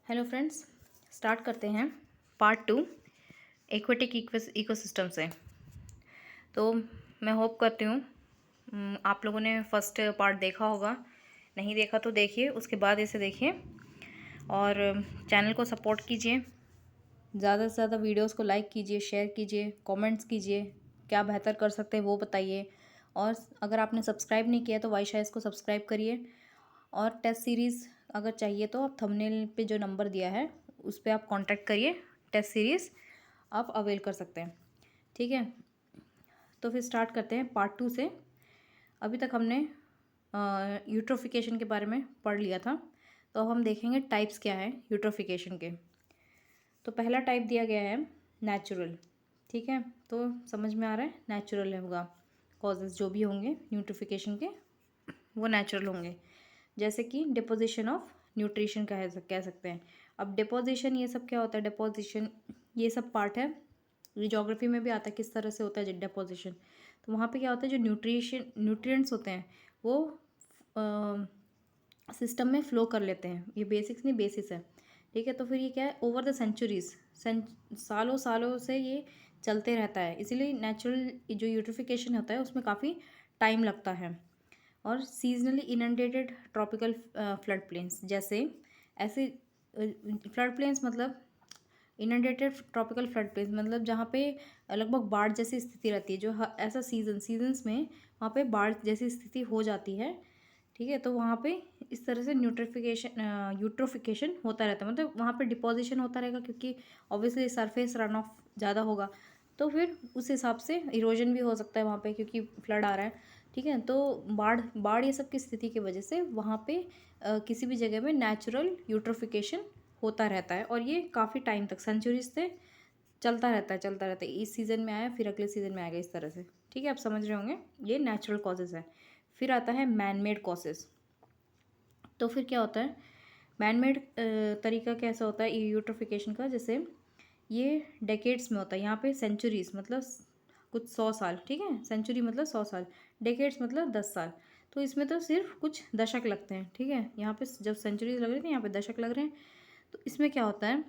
Hello friends, start करते हैं part 2 aquatic ecosystem से। तो मैं होप करती हूँ आप लोगों ने फर्स्ट पार्ट देखा होगा। नहीं देखा तो देखिए, उसके बाद इसे देखिए और चैनल को सपोर्ट कीजिए। ज़्यादा से ज़्यादा वीडियोस को लाइक कीजिए, शेयर कीजिए, कमेंट्स कीजिए, क्या बेहतर कर सकते हैं वो बताइए। और अगर आपने सब्सक्राइब नहीं किया तो वाईशाइज को सब्सक्राइब करिए। और टेस्ट सीरीज़ अगर चाहिए तो आप थंबनेल पे जो नंबर दिया है उस पर आप कांटेक्ट करिए, टेस्ट सीरीज़ आप अवेल कर सकते हैं। ठीक है, तो फिर स्टार्ट करते हैं पार्ट 2 से। अभी तक हमने यूट्रोफिकेशन के बारे में पढ़ लिया था, तो अब हम देखेंगे टाइप्स क्या है यूट्रोफिकेशन के। तो पहला टाइप दिया गया है नेचुरल। ठीक है, तो समझ में आ रहा है, नेचुरल होगा। कॉजेज़ जो भी होंगे यूट्रोफिकेशन के वो नेचुरल होंगे, जैसे कि डिपोजिशन ऑफ न्यूट्रिशन कह सकते हैं। अब डिपोजिशन ये सब क्या होता है? डिपोजिशन ये सब पार्ट है, ये ज्योग्राफी में भी आता है किस तरह से होता है डिपोजिशन। तो वहाँ पे क्या होता है, जो न्यूट्रिएंट्स होते हैं वो सिस्टम में फ़्लो कर लेते हैं। ये बेसिक्स नहीं, बेसिस है। ठीक है, तो फिर ये क्या है, ओवर द सेंचुरीज, सालों सालों से ये चलते रहता है। इसीलिए नेचुरल जो यूट्रिफिकेशन होता है उसमें काफ़ी टाइम लगता है। और seasonally inundated tropical flood plains, जैसे ऐसे फ्लड प्लेन्स मतलब इनंडेटेड ट्रॉपिकल फ्लड प्लेन्स मतलब जहाँ पे लगभग बाढ़ जैसी स्थिति रहती है, जो ऐसा सीजन्स में वहाँ पे बाढ़ जैसी स्थिति हो जाती है। ठीक है, तो वहाँ पे इस तरह से यूट्रोफिकेशन होता रहता है, मतलब वहाँ पे डिपोजिशन होता रहेगा, क्योंकि ऑब्वियसली सरफेस रन ऑफ ज़्यादा होगा, तो फिर उस हिसाब से इरोजन भी हो सकता है वहाँ पे, क्योंकि फ्लड आ रहा है। ठीक है, तो बाढ़ बाढ़ ये सब की स्थिति की वजह से वहाँ पे किसी भी जगह में नेचुरल यूट्रोफिकेशन होता रहता है, और ये काफ़ी टाइम तक, सेंचुरीज से चलता रहता है। इस सीज़न में आया फिर अगले सीज़न में आएगा, इस तरह से। ठीक है, आप समझ रहे होंगे, ये नेचुरल कॉजेज़ है। फिर आता है मैन मेड कॉजेज़। तो फिर क्या होता है, मैन मेड तरीका कैसा होता है यूट्रोफिकेशन का? जैसे ये डेकेड्स में होता है, यहाँ पे सेंचुरीज मतलब कुछ 100 साल। ठीक है, सेंचुरी मतलब 100 साल, डेकेड्स मतलब 10 साल। तो इसमें तो सिर्फ कुछ दशक लगते हैं। ठीक है, यहाँ पे जब सेंचुरीज लग रही थी, यहाँ पे दशक लग रहे हैं। तो इसमें क्या होता है,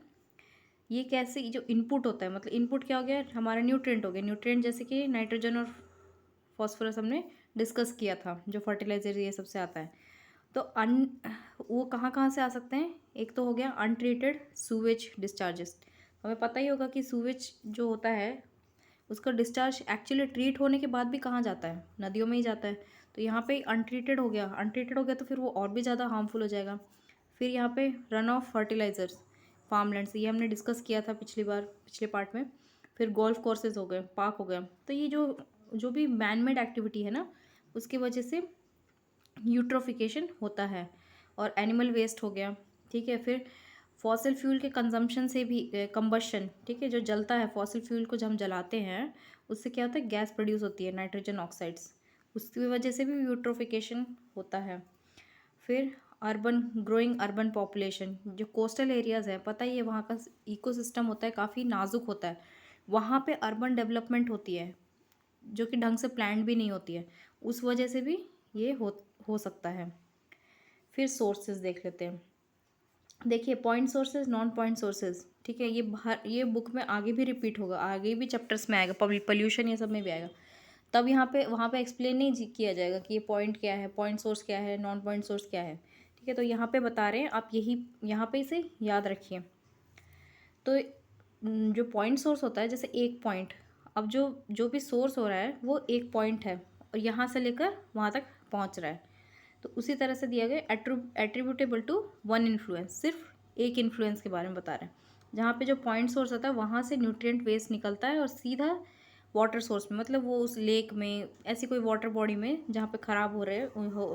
ये कैसे, जो इनपुट होता है, मतलब इनपुट क्या हो गया, हमारा न्यूट्रिएंट हो गया। न्यूट्रिएंट जैसे कि नाइट्रोजन और फॉस्फोरस हमने डिस्कस किया था, जो फर्टिलाइजर ये सबसे आता है। तो वो कहाँ कहाँ से आ सकते हैं? एक तो हो गया अनट्रीटेड सूवेज डिस्चार्जेस। हमें पता ही होगा कि सूवेज जो होता है उसका डिस्चार्ज एक्चुअली ट्रीट होने के बाद भी कहाँ जाता है? नदियों में ही जाता है। तो यहाँ पे अनट्रीटेड हो गया तो फिर वो और भी ज़्यादा हार्मफुल हो जाएगा। फिर यहाँ पे रन ऑफ फर्टिलाइजर्स फार्मलैंड्स, ये हमने डिस्कस किया था पिछले पार्ट में। फिर गोल्फ कोर्सेज हो गए, पार्क हो गया। तो ये जो जो भी मैन मेड एक्टिविटी है ना, उसकी वजह से यूट्रोफिकेशन होता है। और एनिमल वेस्ट हो गया। ठीक है, फिर फॉसिल फ्यूल के कंजम्पशन से भी कंबशन, ठीक है, जो जलता है फॉसिल फ्यूल को, जब हम जलाते हैं उससे क्या होता है, गैस प्रोड्यूस होती है, नाइट्रोजन ऑक्साइड्स, उसकी वजह से भी यूट्रोफिकेशन होता है। फिर ग्रोइंग अर्बन पॉपुलेशन, जो कोस्टल एरियाज़ है, पता ही है वहाँ का इकोसिस्टम होता है काफ़ी नाजुक होता है, वहाँ पे अर्बन डेवलपमेंट होती है जो कि ढंग से प्लान्ड भी नहीं होती है, उस वजह से भी ये हो सकता है। फिर सोर्सेज देख लेते हैं। देखिए, point sources, non point sources. ठीक है, ये बुक में आगे भी रिपीट होगा, आगे भी चैप्टर्स में आएगा, पॉल्यूशन ये सब में भी आएगा। तब यहाँ पे वहाँ पे एक्सप्लेन नहीं किया जाएगा कि ये पॉइंट क्या है, पॉइंट सोर्स क्या है, नॉन पॉइंट सोर्स क्या है। ठीक है, तो यहाँ पे बता रहे हैं, आप यही यहाँ पे इसे याद रखिए। तो जो पॉइंट सोर्स होता है, जैसे एक पॉइंट, अब जो जो भी सोर्स हो रहा है वो एक पॉइंट है और यहाँ से लेकर वहाँ तक पहुँच रहा है। तो उसी तरह से दिया गया एट्रीब्यूटेबल टू वन इन्फ्लुएंस, सिर्फ एक इन्फ्लुएंस के बारे में बता रहे हैं। जहाँ पे जो पॉइंट सोर्स होता है वहाँ से न्यूट्रिएंट वेस्ट निकलता है और सीधा वाटर सोर्स में, मतलब वो उस लेक में, ऐसी कोई वाटर बॉडी में जहाँ पे ख़राब हो रहे हैं,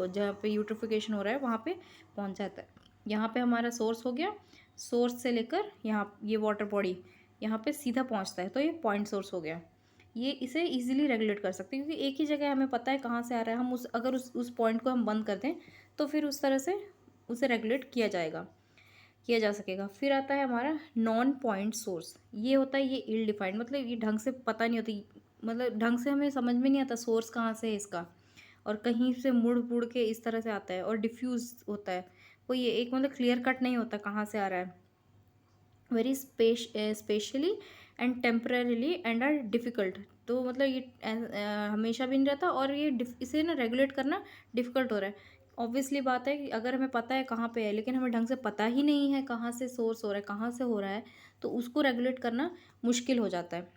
जहाँ पे यूट्रिफिकेशन हो रहा है, वहाँ पे पहुँच जाता है। यहाँ पे हमारा सोर्स हो गया, सोर्स से लेकर यहाँ ये वाटर बॉडी यहाँ पे सीधा पहुँचता है, तो ये पॉइंट सोर्स हो गया। ये इसे इजीली रेगुलेट कर सकते हैं, क्योंकि एक ही जगह हमें पता है कहाँ से आ रहा है। हम अगर उस पॉइंट को हम बंद कर दें तो फिर उस तरह से उसे रेगुलेट किया जा सकेगा। फिर आता है हमारा नॉन पॉइंट सोर्स। ये होता है, ये इल डिफाइंड, मतलब ये ढंग से पता नहीं होती, मतलब ढंग से हमें समझ में नहीं आता सोर्स कहाँ से है इसका, और कहीं से मुड़ मुड़ के इस तरह से आता है और डिफ्यूज़ होता है। वो ये एक मतलब क्लियर कट नहीं होता कहाँ से आ रहा है। Very specially and temporally and are difficult. तो मतलब ये हमेशा भी नहीं रहता, और ये इसे ना रेगुलेट करना डिफ़िकल्ट हो रहा है। ऑब्वियसली बात है कि अगर हमें पता है कहाँ पे है, लेकिन हमें ढंग से पता ही नहीं है कहाँ से सोर्स हो रहा है, कहाँ से हो रहा है, तो उसको रेगुलेट करना मुश्किल हो जाता है।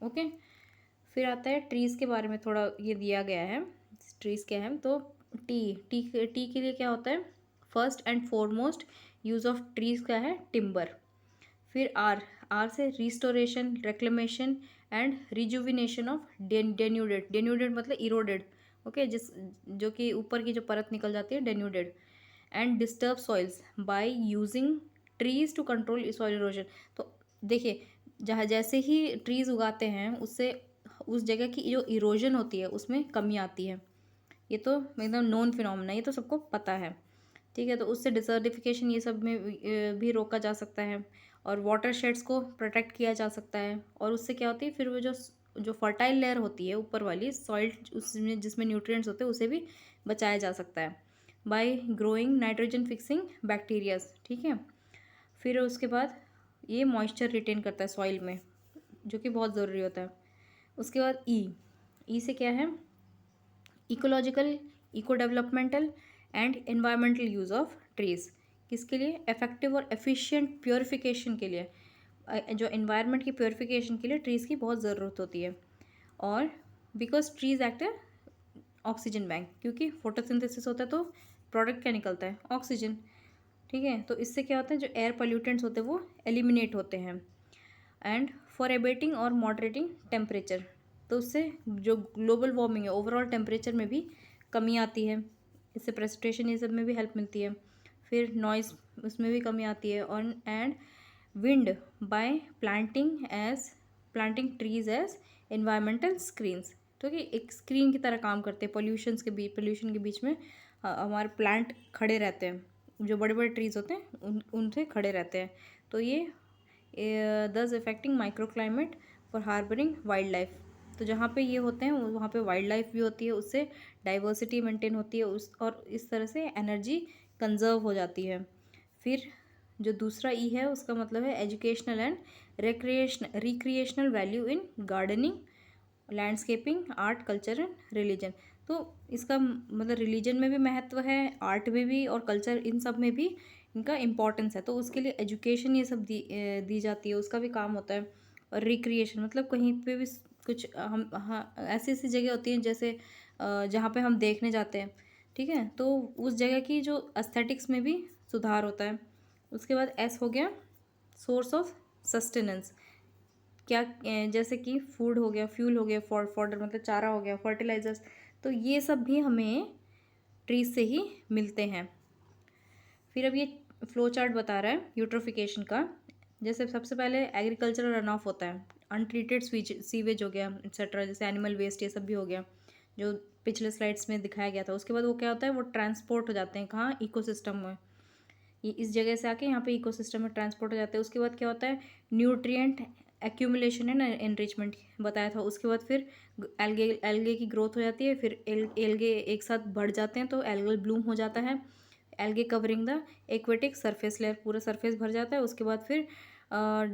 ओके। फिर आता है ट्रीज़ के बारे में, थोड़ा ये दिया गया है ट्रीज़ क्या है। तो टी टी टी के लिए क्या होता है, first and foremost use of trees क्या है, टिम्बर। फिर आर आर से restoration, reclamation and rejuvenation of denuded. Denuded मतलब इरोडेड। ओके, जिस जो कि ऊपर की जो परत निकल जाती है, denuded. And disturb soils by using trees to control soil erosion. तो देखिए, जहाँ जैसे ही ट्रीज उगाते हैं उससे उस जगह की जो इरोजन होती है उसमें कमी आती है। ये तो एकदम नोन फिनोमेना, ये तो सबको पता है। ठीक है, तो उससे डिसर्टिफिकेशन ये सब में भी रोका जा सकता है, और वाटर शेड्स को प्रोटेक्ट किया जा सकता है। और उससे क्या होती है, फिर वो जो जो फर्टाइल लेयर होती है ऊपर वाली सॉइल, उसमें जिसमें न्यूट्रिएंट्स होते हैं, उसे भी बचाया जा सकता है bye growing nitrogen fixing bacterias. ठीक है। फिर उसके बाद ये मॉइस्चर रिटेन करता है सॉइल में, जो कि बहुत ज़रूरी होता है। उसके बाद ई से क्या है, ecological, eco developmental and environmental use of trees. किसके लिए, इफेक्टिव और एफिशिएंट प्योरिफिकेशन के लिए। जो एनवायरनमेंट की प्योरिफिकेशन के लिए ट्रीज़ की बहुत ज़रूरत होती है। और बिकॉज ट्रीज़ एक्ट है ऑक्सीजन बैंक, क्योंकि फोटोसिंथेसिस होता है तो प्रोडक्ट क्या निकलता है, ऑक्सीजन। ठीक है, तो इससे क्या होता है, जो एयर पोल्यूटेंट्स होते हैं वो एलिमिनेट होते हैं। एंड फॉर एबेटिंग और मॉडरेटिंग टेम्परेचर, तो उससे जो ग्लोबल वार्मिंग है, ओवरऑल टेम्परेचर में भी कमी आती है। इससे प्रेसिपिटेशन ये सब में भी हेल्प मिलती है। फिर नॉइज़, उसमें भी कमी आती है। और and wind by planting trees as environmental screens. तो कि एक स्क्रीन की तरह काम करते हैं, पोल्यूशन के बीच में हमारे प्लांट खड़े रहते हैं, जो बड़े बड़े ट्रीज होते हैं उनसे खड़े रहते हैं। तो ये thus affecting microclimate for harbouring wildlife. तो जहाँ पे ये होते हैं वहाँ पे वाइल्ड लाइफ भी होती है, उससे डाइवर्सिटी मेंटेन होती है, उस और इस तरह से एनर्जी कंजर्व हो जाती है। फिर जो दूसरा ई है उसका मतलब है educational and recreational value in gardening, landscaping, art, culture and religion. तो इसका मतलब रिलीजन में भी महत्व है, आर्ट में भी, और कल्चर, इन सब में भी इनका इम्पोर्टेंस है। तो उसके लिए एजुकेशन ये सब दी जाती है, उसका भी काम होता है। और रिक्रिएशन मतलब कहीं पे भी कुछ हम, हाँ, ऐसी ऐसी जगह होती हैं जैसे जहाँ पे हम देखने जाते हैं। ठीक है, तो उस जगह की जो एस्थेटिक्स में भी सुधार होता है। उसके बाद एस हो गया सोर्स ऑफ सस्टेनेंस। क्या जैसे कि फूड हो गया, फ्यूल हो गया, फॉडर मतलब चारा हो गया, फर्टिलाइजर्स। तो ये सब भी हमें ट्रीज से ही मिलते हैं। फिर अब ये फ्लो चार्ट बता रहा है यूट्रोफिकेशन का। जैसे सबसे पहले एग्रीकल्चरल रन ऑफ होता है, अनट्रीटेड सीवेज हो गया एक्सेट्रा, जैसे एनिमल वेस्ट ये सब भी हो गया, जो पिछले स्लाइड्स में दिखाया गया था। उसके बाद वो क्या होता है, वो ट्रांसपोर्ट हो जाते हैं कहाँ, इकोसिस्टम में। ये इस जगह से आके यहाँ पे इकोसिस्टम में ट्रांसपोर्ट हो जाते हैं। उसके बाद क्या होता है, न्यूट्रिएंट एक्यूमुलेशन एंड एनरिचमेंट बताया था। उसके बाद फिर एल्गे की ग्रोथ हो जाती है। फिर एल्गे एक साथ बढ़ जाते हैं तो एल्गल ब्लूम हो जाता है। Algae covering the aquatic surface layer, पूरा सरफेस भर जाता है। उसके बाद फिर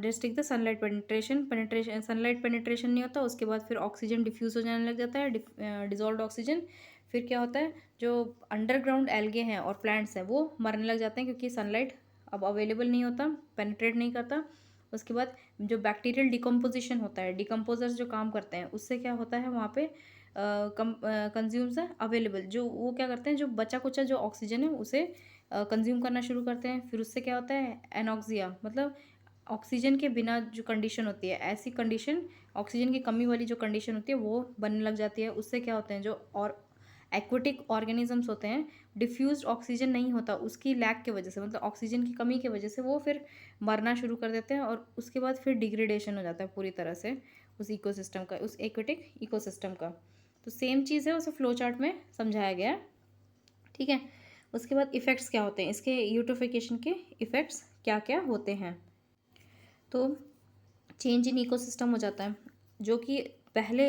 district the sunlight penetration sunlight penetration नहीं होता। उसके बाद फिर ऑक्सीजन डिफ्यूज़ हो जाने लग जाता है, डिजॉल्व ऑक्सीजन। फिर क्या होता है, जो अंडरग्राउंड एल्गे हैं और प्लांट्स हैं वो मरने लग जाते हैं, क्योंकि सनलाइट अब अवेलेबल नहीं होता, पेनिट्रेट नहीं करता। उसके बाद जो बैक्टीरियल डिकम्पोजिशन होता है, डिकम्पोजर्स जो काम करते हैं, उससे क्या होता है वहाँ पे कंज्यूम्स है अवेलेबल, जो वो क्या करते हैं, जो बचा कुचा जो ऑक्सीजन है उसे कंज्यूम करना शुरू करते हैं। फिर उससे क्या होता है, एनॉक्सिया मतलब ऑक्सीजन के बिना जो कंडीशन होती है, ऐसी कंडीशन, ऑक्सीजन की कमी वाली जो कंडीशन होती है वो बनने लग जाती है। उससे क्या होते हैं, जो और एक्वेटिक ऑर्गेनिजम्स होते हैं, डिफ्यूज्ड ऑक्सीजन नहीं होता उसकी लैक की वजह से, मतलब ऑक्सीजन की कमी की वजह से वो फिर मरना शुरू कर देते हैं। और उसके बाद फिर डिग्रेडेशन हो जाता है पूरी तरह से उस इकोसिस्टम का, उस एक्वेटिक इकोसिस्टम का। तो सेम चीज़ है, उसे फ्लो चार्ट में समझाया गया है। ठीक है। उसके बाद इफ़ेक्ट्स क्या होते हैं, इसके यूट्रोफिकेशन के इफ़ेक्ट्स क्या क्या होते हैं। तो चेंज इन इकोसिस्टम हो जाता है, जो कि पहले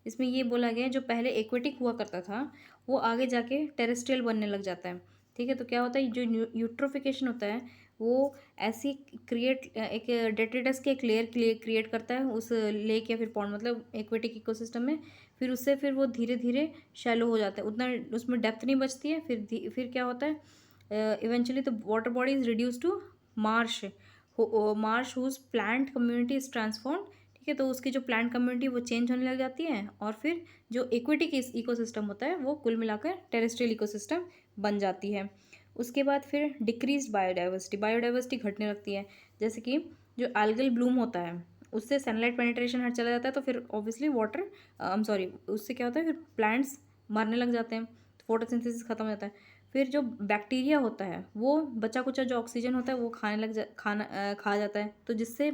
इसमें ये बोला गया है, जो पहले एक्वेटिक हुआ करता था वो आगे जाके टेरेस्ट्रियल बनने लग जाता है। ठीक है। तो क्या होता है, जो यूट्रोफिकेशन होता है वो ऐसी एक डेट्रिटस की एक लेयर क्रिएट करता है उस लेक या फिर पॉन्ड, मतलब एक्वेटिक इकोसिस्टम में। फिर उससे फिर वो धीरे धीरे शैलो हो जाता है, उतना उसमें डेप्थ नहीं बचती है। फिर क्या होता है, eventually the water body is reduce to marsh. Marsh whose plant community is transform. ठीक है, तो उसकी जो प्लांट कम्युनिटी वो चेंज होने लग जाती है, और फिर जो एक्वेटिक इकोसिस्टम होता है वो कुल मिलाकर टेरेस्ट्रियल इकोसिस्टम बन जाती है। उसके बाद फिर डिक्रीज बायोडाइवर्सिटी घटने लगती है। जैसे कि जो एल्गल ब्लूम होता है उससे सनलाइट पेनिट्रेशन हट चला जाता है, तो फिर ऑब्वियसली वाटर सॉरी उससे क्या होता है, फिर प्लांट्स मरने लग जाते हैं, तो फोटोसिंथेसिस खत्म हो जाता है। फिर जो बैक्टीरिया होता है वो बचा कुचा जो ऑक्सीजन होता है वो खा जाता है, तो जिससे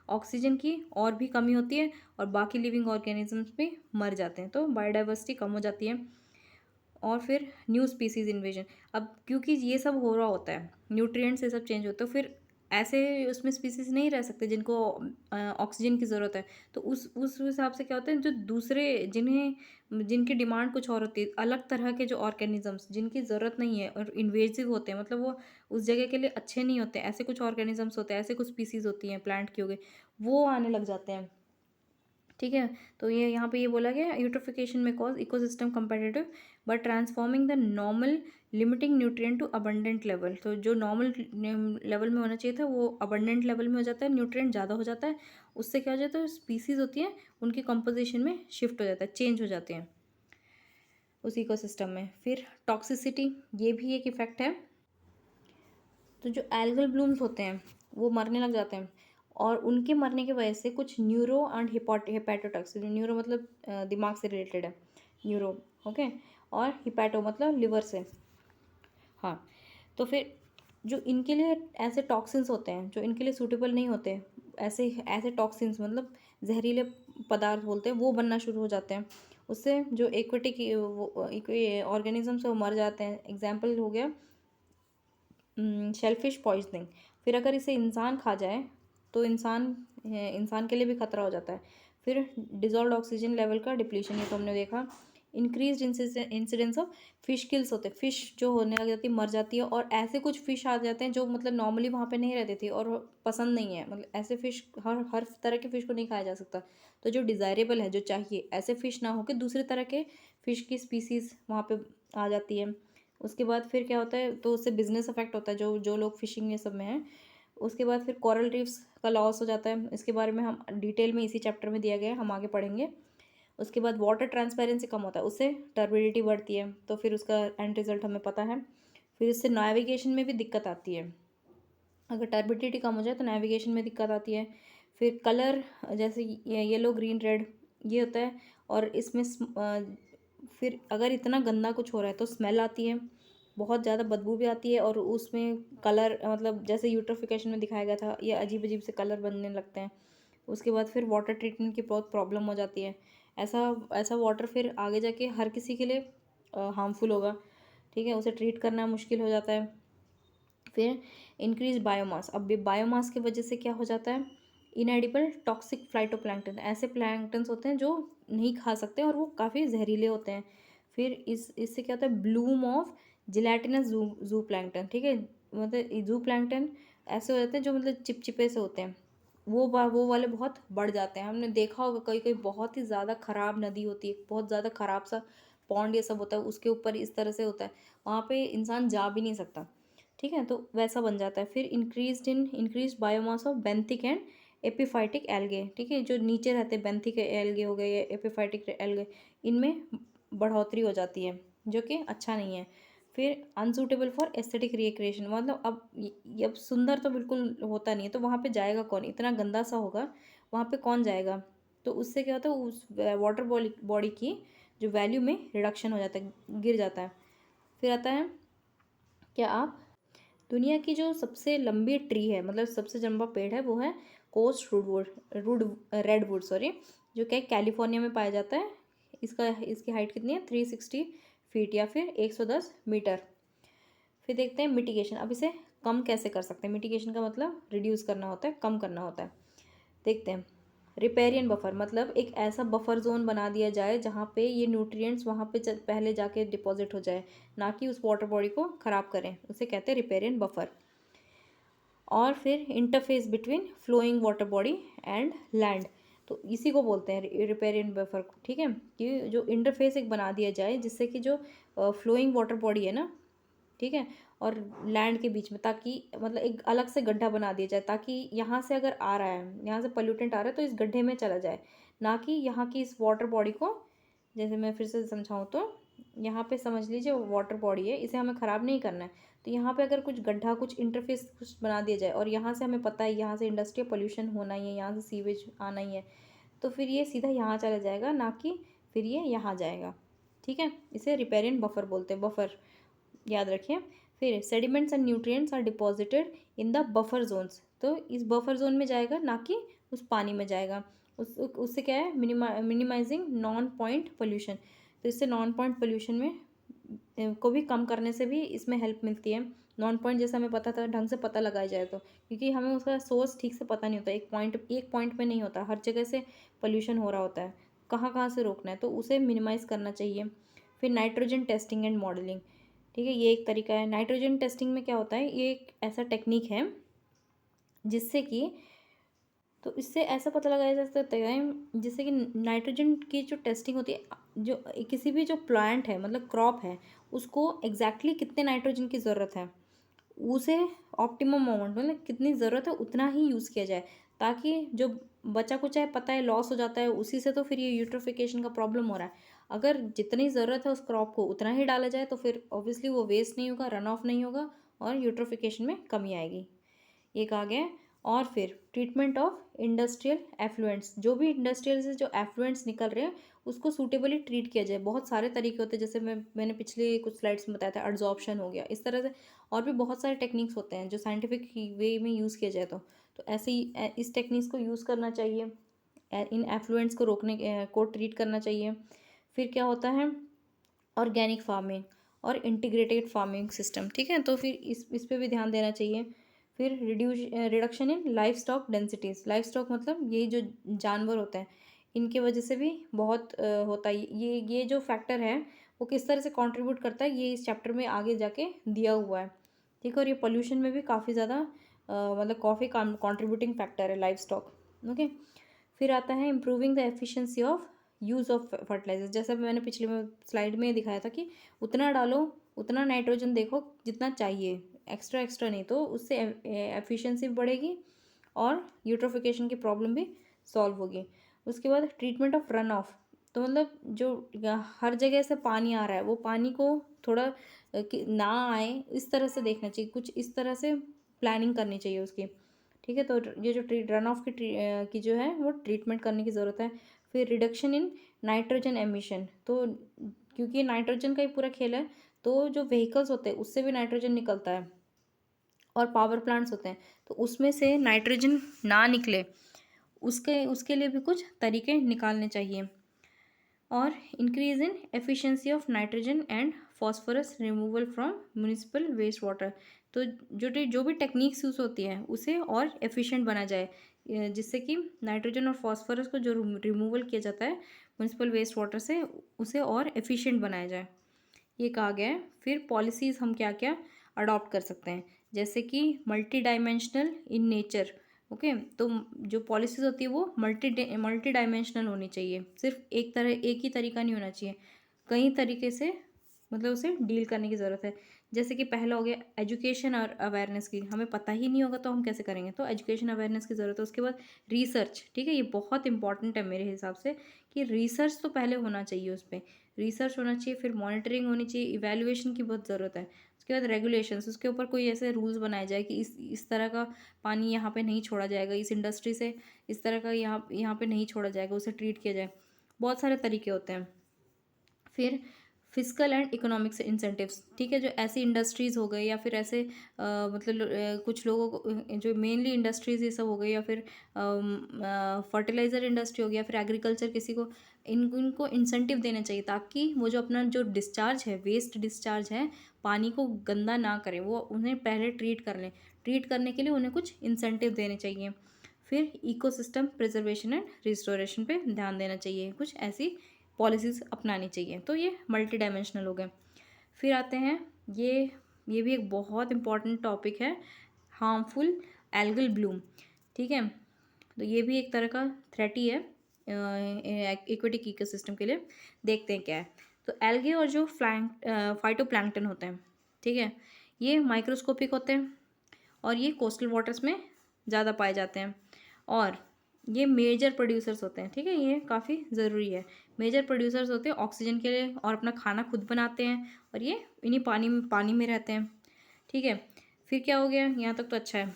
ऑक्सीजन की और भी कमी होती है और बाकी लिविंग ऑर्गेनिजम्स भी मर जाते हैं, तो बायोडाइवर्सिटी कम हो जाती है। और फिर न्यू स्पीसीज इन्वेजन। अब क्योंकि ये सब हो रहा होता है, न्यूट्रिएंट्स ये सब चेंज होते हैं, तो फिर ऐसे उसमें स्पीसीज नहीं रह सकते जिनको ऑक्सीजन की ज़रूरत है। तो उस हिसाब से क्या होता है, जो दूसरे जिनकी डिमांड कुछ और होती है, अलग तरह के जो ऑर्गेनिजम्स जिनकी ज़रूरत नहीं है और इन्वेजिव होते हैं, मतलब वो उस जगह के लिए अच्छे नहीं होते, ऐसे कुछ ऑर्गेनिजम्स होते हैं, ऐसे कुछ स्पीसीज होती हैं प्लांट की हो गई, वो आने लग जाते हैं। ठीक है, तो ये यहाँ पे ये बोला गया, यूट्रोफिकेशन में cause ecosystem competitive but transforming the normal limiting nutrient to abundant level. तो जो नॉर्मल लेवल में होना चाहिए था वो अबंडेंट लेवल में हो जाता है, न्यूट्रिएंट ज़्यादा हो जाता है। उससे क्या हो जाता है, स्पीसीज होती हैं उनकी कंपोजिशन में शिफ्ट हो जाता है, चेंज हो जाते हैं उस इकोसिस्टम में। फिर टॉक्सिसिटी, ये भी एक इफेक्ट है। तो जो एल्गल ब्लूम्स होते हैं वो मरने लग जाते हैं, और उनके मरने की वजह से कुछ न्यूरो एंड हिपैटोटॉक्सिक, न्यूरो मतलब दिमाग से रिलेटेड है, न्यूरो, ओके, और हिपैटो मतलब लिवर से। हाँ, तो फिर जो इनके लिए ऐसे टॉक्सिन्स होते हैं जो इनके लिए सूटेबल नहीं होते, ऐसे ऐसे टॉक्सिन्स मतलब जहरीले पदार्थ बोलते हैं, वो बनना शुरू हो जाते हैं। उससे जो एक्वेटिक ऑर्गेनिजम्स है वो मर जाते हैं। एग्जाम्पल हो गया शेलफिश पॉइजनिंग। फिर अगर इसे इंसान खा जाए तो इंसान के लिए भी खतरा हो जाता है। फिर डिजॉल्व ऑक्सीजन लेवल का डिप्लीशन, ये तो हमने देखा। Increase incidence of fish kills होते हैं, फिश जो होने लग जाती है मर जाती है, और ऐसे कुछ फिश आ जाते हैं जो मतलब नॉर्मली वहाँ पे नहीं रहती थी और पसंद नहीं है, मतलब ऐसे फिश हर हर तरह के फिश को नहीं खाया जा सकता। तो जो डिज़ायरेबल है, जो चाहिए, ऐसे फिश ना होकर दूसरे तरह के फिश की स्पीसीज वहाँ पे आ जाती है। उसके बाद फिर क्या होता है, तो उससे बिजनेस अफेक्ट होता है, जो जो लोग फिशिंग ये सब में हैं। उसके बाद फिर कोरल रीफ्स का लॉस हो जाता है, इसके बारे में हम डिटेल में इसी चैप्टर में दिया गया है, हम आगे पढ़ेंगे। उसके बाद वाटर ट्रांसपेरेंसी कम होता है, उससे टर्बिडिटी बढ़ती है, तो फिर उसका एंड रिजल्ट हमें पता है। फिर इससे नेविगेशन में भी दिक्कत आती है, अगर टर्बिडिटी कम हो जाए तो नेविगेशन में दिक्कत आती है। फिर कलर, जैसे येलो ग्रीन रेड ये होता है, और इसमें फिर अगर इतना गंदा कुछ हो रहा है तो स्मेल आती है, बहुत ज़्यादा बदबू भी आती है, और उसमें कलर मतलब जैसे यूट्रोफिकेशन में दिखाया गया था, ये अजीब अजीब से कलर बनने लगते हैं। उसके बाद फिर वाटर ट्रीटमेंट की बहुत प्रॉब्लम हो जाती है। ऐसा ऐसा वाटर फिर आगे जाके हर किसी के लिए हार्मफुल होगा। ठीक है, उसे ट्रीट करना मुश्किल हो जाता है। फिर इंक्रीज बायोमास, अब बायोमास की वजह से क्या हो जाता है, इनएडिबल टॉक्सिक फ्लाइटोप्लैंक्टन, ऐसे प्लैंक्टन्स होते हैं जो नहीं खा सकते और वो काफ़ी जहरीले होते हैं। फिर इससे क्या होता है, ब्लूम ऑफ जिलेटिनस जू प्लैंक्टन। ठीक है, मतलब जू प्लैंक्टन ऐसे हो जाते हैं जो मतलब चिपचिपे से होते हैं, वो वाले बहुत बढ़ जाते हैं। हमने देखा होगा कई कई बहुत ही ज़्यादा ख़राब नदी होती है, बहुत ज़्यादा ख़राब सा पॉन्ड ये सब होता है, उसके ऊपर इस तरह से होता है, वहाँ पे इंसान जा भी नहीं सकता। ठीक है, तो वैसा बन जाता है। फिर increase biomass of benthic and epiphytic algae. ठीक है, जो नीचे रहते हैं बेंथिक एल्गे हो गए या एपिफाइटिक एल्गे, इनमें बढ़ोतरी हो जाती है, जो कि अच्छा नहीं है। फिर अनसूटेबल फॉर एस्थेटिक रिक्रिएशन, मतलब अब सुंदर तो बिल्कुल होता नहीं है, तो वहाँ पे जाएगा कौन, इतना गंदा सा होगा, वहाँ पे कौन जाएगा। तो उससे क्या होता है, उस वाटर बॉडी की जो वैल्यू में रिडक्शन हो जाता है, गिर जाता है। फिर आता है क्या, आप दुनिया की जो सबसे लंबी ट्री है, मतलब सबसे लंबा पेड़ है, वो है कोस्ट रेडवुड सॉरी, जो कि कैलिफोर्निया में पाया जाता है। इसकी हाइट कितनी है, 360 फीट या फिर 110 मीटर। फिर देखते हैं मिटिगेशन, अब इसे कम कैसे कर सकते हैं। मिटिगेशन का मतलब रिड्यूस करना होता है, कम करना होता है। देखते हैं, रिपेरियन बफर मतलब एक ऐसा बफर जोन बना दिया जाए जहाँ पे ये न्यूट्रिएंट्स वहाँ पे पहले जाके डिपॉजिट हो जाए, ना कि उस वाटर बॉडी को ख़राब करें, उसे कहते हैं रिपेरियन बफर। और फिर interface between flowing water body and land, तो इसी को बोलते हैं रिपेरियन बफर को, ठीक है। कि जो इंटरफेस एक बना दिया जाए जिससे कि जो फ्लोइंग वाटर बॉडी है ना, ठीक है, और लैंड के बीच में, ताकि मतलब एक अलग से गड्ढा बना दिया जाए, ताकि यहाँ से अगर आ रहा है, यहाँ से पोल्यूटेंट आ रहा है तो इस गड्ढे में चला जाए, ना कि यहाँ की इस वाटर बॉडी को, जैसे मैं फिर से समझाऊँ तो यहाँ पे समझ लीजिए वाटर बॉडी है, इसे हमें ख़राब नहीं करना है, तो यहाँ पे अगर कुछ गड्ढा, कुछ इंटरफेस कुछ बना दिया जाए, और यहाँ से हमें पता है यहाँ से इंडस्ट्रियल पोल्यूशन होना ही है, यहाँ से सीवेज आना ही है, तो फिर ये सीधा यहाँ चला जाएगा, ना कि फिर ये यहाँ जाएगा, ठीक है। इसे रिपेरियन बफर बोलते हैं, बफर याद रखिए। फिर sediments and nutrients are deposited in the buffer zones, तो इस बफर जोन में जाएगा, ना कि उस पानी में जाएगा। उससे क्या है, मिनिमाइजिंग नॉन पॉइंट पोल्यूशन, तो इससे नॉन पॉइंट पोल्यूशन में को भी कम करने से भी इसमें हेल्प मिलती है। नॉन पॉइंट जैसा हमें पता था, ढंग से पता लगाया जाए तो, क्योंकि हमें उसका सोर्स ठीक से पता नहीं होता, एक पॉइंट पे नहीं होता, हर जगह से पोल्यूशन हो रहा होता है, कहाँ कहाँ से रोकना है, तो उसे मिनिमाइज़ करना चाहिए। फिर नाइट्रोजन टेस्टिंग एंड मॉडलिंग, ठीक है, ये एक तरीका है। नाइट्रोजन टेस्टिंग में क्या होता है, ये एक ऐसा टेक्निक है जिससे कि, तो इससे ऐसा पता लगाया जा सकता है जिससे कि नाइट्रोजन की जो टेस्टिंग होती है, जो किसी भी जो प्लांट है मतलब क्रॉप है, उसको एग्जैक्टली कितने नाइट्रोजन की ज़रूरत है, उसे ऑप्टिमम अमाउंट मतलब कितनी ज़रूरत है उतना ही यूज़ किया जाए, ताकि जो बचा कुचा है पता है लॉस हो जाता है उसी से, तो फिर ये यूट्रोफिकेशन का प्रॉब्लम हो रहा है। अगर जितनी ज़रूरत है उस क्रॉप को उतना ही डाला जाए, तो फिर ऑब्वियसली वो वेस्ट नहीं होगा, रन ऑफ नहीं होगा, और यूट्रोफिकेशन में कमी आएगी। एक आ गया। और फिर ट्रीटमेंट ऑफ इंडस्ट्रियल एफ्लुएंट्स, जो भी इंडस्ट्रियल से जो एफ्लुएंट्स निकल रहे हैं उसको सूटेबली ट्रीट किया जाए। बहुत सारे तरीके होते हैं, जैसे मैंने पिछले कुछ स्लाइड्स में बताया था, एड्जॉर्प्शन हो गया, इस तरह से और भी बहुत सारे टेक्निक्स होते हैं जो साइंटिफिक वे में यूज़ किया जाए, तो ऐसे ही इस टेक्निक्स को यूज़ करना चाहिए, इन एफ्लुएंट्स को रोकने को ट्रीट करना चाहिए। फिर क्या होता है, ऑर्गेनिक फार्मिंग और इंटीग्रेटेड फार्मिंग सिस्टम, ठीक है, तो फिर इस पे भी ध्यान देना चाहिए। फिर reduction in life stock densities, life stock मतलब ये जो जानवर होते हैं, इनके वजह से भी बहुत होता है, ये जो फैक्टर है वो किस तरह से कंट्रीब्यूट करता है, ये इस चैप्टर में आगे जाके दिया हुआ है, ठीक है। और ये पोल्यूशन में भी काफ़ी ज़्यादा मतलब काफ़ी कंट्रीब्यूटिंग फैक्टर है लाइफ स्टॉक, ओके। फिर आता है improving the efficiency of use of fertiliser, जैसा मैंने पिछले में स्लाइड में दिखाया था कि उतना डालो, उतना नाइट्रोजन देखो जितना चाहिए, एक्स्ट्रा एक्स्ट्रा नहीं, तो उससे एफिशिएंसी भी बढ़ेगी और यूट्रोफिकेशन की प्रॉब्लम भी सॉल्व होगी। उसके बाद ट्रीटमेंट ऑफ रन ऑफ, तो मतलब जो हर जगह से पानी आ रहा है वो पानी को थोड़ा ना आए इस तरह से देखना चाहिए, कुछ इस तरह से प्लानिंग करनी चाहिए उसकी, ठीक है। तो ये जो रन ऑफ की जो है वो ट्रीटमेंट करने की ज़रूरत है। फिर रिडक्शन इन नाइट्रोजन एमिशन, तो क्योंकि नाइट्रोजन का ही पूरा खेल है, तो जो व्हीकल्स होते हैं उससे भी नाइट्रोजन निकलता है, और पावर प्लांट्स होते हैं, तो उसमें से नाइट्रोजन ना निकले, उसके उसके लिए भी कुछ तरीके निकालने चाहिए। और increase in efficiency of nitrogen and phosphorus removal from municipal waste water, तो जो भी टेक्निक्स यूज़ होती है उसे और एफिशिएंट बना जाए, जिससे कि नाइट्रोजन और फॉस्फोरस को जो रिमूवल किया जाता है म्यूनिसिपल वेस्ट वाटर से, उसे और एफिशिएंट बनाया जाए, ये कहा गया है। फिर पॉलिसीज़ हम क्या क्या अडॉप्ट कर सकते हैं, जैसे कि multi dimensional in nature, okay, तो जो पॉलिसीज़ होती है वो मल्टी डायमेंशनल होनी चाहिए, सिर्फ एक ही तरीका नहीं होना चाहिए, कई तरीके से मतलब उसे डील करने की ज़रूरत है। जैसे कि पहला हो गया एजुकेशन और अवेयरनेस की, हमें पता ही नहीं होगा तो हम कैसे करेंगे, तो एजुकेशन अवेयरनेस की ज़रूरत है। उसके बाद रिसर्च, ठीक है, ये बहुत इंपॉर्टेंट है मेरे हिसाब से, कि रिसर्च तो पहले होना चाहिए, उस पर रिसर्च होना चाहिए, फिर मॉनिटरिंग होनी चाहिए, इवैल्यूएशन की बहुत ज़रूरत है। उसके बाद रेगुलेशंस, उसके ऊपर कोई ऐसे रूल्स बनाए जाए कि इस तरह का पानी यहाँ पे नहीं छोड़ा जाएगा, इस इंडस्ट्री से इस तरह का यहाँ पे नहीं छोड़ा जाएगा, उसे ट्रीट किया जाए, बहुत सारे तरीके होते हैं। फिर फिजिकल एंड इकोनॉमिक्स इंसेंटिव्स, ठीक है, जो ऐसी इंडस्ट्रीज़ हो गई या फिर ऐसे मतलब कुछ लोगों को, जो मेनली इंडस्ट्रीज़ ये सब हो गई, या फिर फर्टिलाइज़र इंडस्ट्री हो गया, फिर एग्रीकल्चर, किसी को इनको इंसेंटिव देना चाहिए, ताकि वो जो अपना जो डिस्चार्ज है, वेस्ट डिस्चार्ज है, पानी को गंदा ना करें, वो उन्हें पहले ट्रीट कर लें, ट्रीट करने के लिए उन्हें कुछ इंसेंटिव देने चाहिए। फिर इकोसिस्टम प्रिजर्वेशन एंड रिस्टोरेशन पे ध्यान देना चाहिए, कुछ ऐसी पॉलिसीज़ अपनानी चाहिए। तो ये मल्टी डायमेंशनल हो गए। फिर आते हैं ये भी एक बहुत इंपॉर्टेंट टॉपिक है, हार्मफुल एल्गल ब्लूम। ठीक है, तो ये भी एक तरह का थ्रेट ही है एक्वेटिक इकोसिस्टम के लिए। देखते हैं क्या है। तो एल्गे और जो फाइटोप्लैंक्टन होते हैं, ठीक है, ये माइक्रोस्कोपिक होते हैं और ये कोस्टल वाटर्स में ज़्यादा पाए जाते हैं और ये मेजर प्रोड्यूसर्स होते हैं। ठीक है, ये काफ़ी ज़रूरी है। मेजर प्रोड्यूसर्स होते हैं ऑक्सीजन के लिए और अपना खाना खुद बनाते हैं और ये इन्हीं पानी में रहते हैं। ठीक है, फिर क्या हो गया, यहाँ तक तो अच्छा है।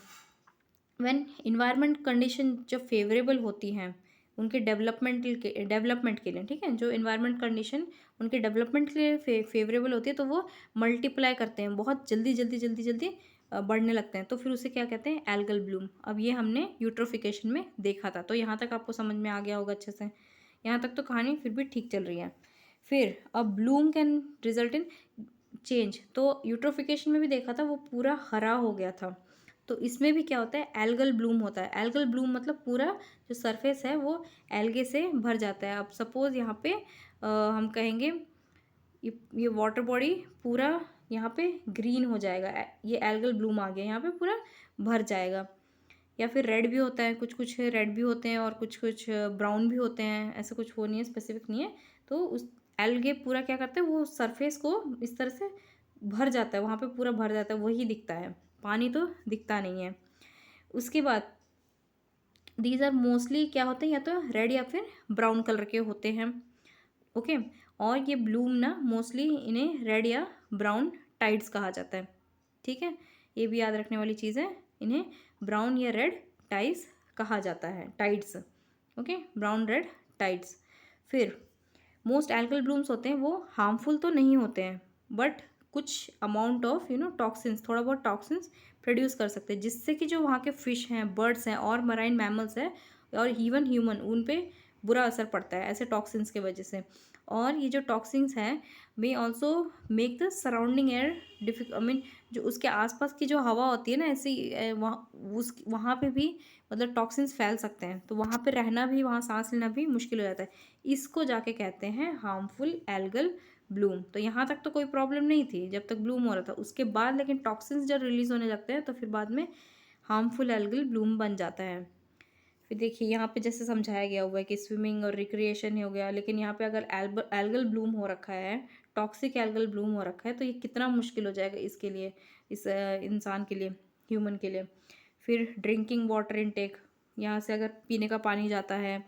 व्हेन इन्वायरमेंट कंडीशन जब फेवरेबल होती हैं उनके डेवलपमेंट के लिए, ठीक है, जो इन्वायरमेंट कंडीशन उनके डेवलपमेंट के लिए फेवरेबल होती है तो वो मल्टीप्लाई करते हैं, बहुत जल्दी जल्दी जल्दी जल्दी बढ़ने लगते हैं। तो फिर उसे क्या कहते हैं, एल्गल ब्लूम। अब ये हमने यूट्रोफिकेशन में देखा था। तो यहाँ तक आपको समझ में आ गया होगा अच्छे से। यहाँ तक तो कहानी फिर भी ठीक चल रही है। फिर अब Bloom can result in change. तो यूट्रोफिकेशन में भी देखा था, वो पूरा हरा हो गया था। तो इसमें भी क्या होता है, एल्गल ब्लूम होता है। एल्गल ब्लूम मतलब पूरा जो सरफेस है वो एल्गे से भर जाता है। अब सपोज यहाँ पे हम कहेंगे ये वाटर बॉडी पूरा यहाँ पे ग्रीन हो जाएगा, ये एल्गल ब्लूम आ गया, यहाँ पे पूरा भर जाएगा। या फिर रेड भी होता है, कुछ कुछ रेड भी होते हैं और कुछ कुछ ब्राउन भी होते हैं, ऐसा कुछ वो नहीं है, स्पेसिफिक नहीं है। तो उस एल्गे पूरा क्या करते हैं, वो सरफेस को इस तरह से भर जाता है, वहाँ पे पूरा भर जाता है, वही दिखता है, पानी तो दिखता नहीं है। उसके बाद दीज आर मोस्टली क्या होते हैं, या तो रेड या फिर ब्राउन कलर के होते हैं। ओके, और ये ब्लूम ना मोस्टली इन्हें रेड या ब्राउन टाइड्स कहा जाता है। ठीक है, ये भी याद रखने वाली चीज़ है, इन्हें ब्राउन या रेड टाइड्स कहा जाता है, tides. Okay, brown red tides. फिर मोस्ट एल्गल ब्लूम्स होते हैं वो हार्मफुल तो नहीं होते हैं, बट कुछ अमाउंट ऑफ टॉक्सिन्स, थोड़ा बहुत टॉक्सिन्स प्रोड्यूस कर सकते हैं, जिससे कि जो वहाँ के फिश हैं, बर्ड्स हैं और मराइन मैमल्स हैं और इवन ह्यूमन, उन पे बुरा असर पड़ता है ऐसे टॉक्सिन्स के वजह से। और ये जो टॉक्सिन्स हैं may also make the surrounding air डिफिक आई मीन जो उसके आसपास की जो हवा होती है ना, ऐसी वहाँ पे भी मतलब टॉक्सिन्स फैल सकते हैं। तो वहाँ पे रहना भी, वहाँ सांस लेना भी मुश्किल हो जाता है। इसको जाके कहते हैं हार्मफुल एल्गल ब्लूम। तो यहाँ तक तो कोई प्रॉब्लम नहीं थी जब तक ब्लूम हो रहा था। उसके बाद लेकिन टॉक्सिन्स जब रिलीज होने लगते हैं तो फिर बाद में हार्मफुल एल्गल ब्लूम बन जाता है। फिर देखिए यहाँ पे जैसे समझाया गया हुआ है कि स्विमिंग और रिक्रिएशन हो गया, लेकिन यहाँ पे अगर एल्गल ब्लूम हो रखा है, टॉक्सिक एल्गल ब्लूम हो रखा है, तो ये कितना मुश्किल हो जाएगा इसके लिए, इस इंसान के लिए, ह्यूमन के लिए। फिर ड्रिंकिंग वाटर इनटेक, यहाँ से अगर पीने का पानी जाता है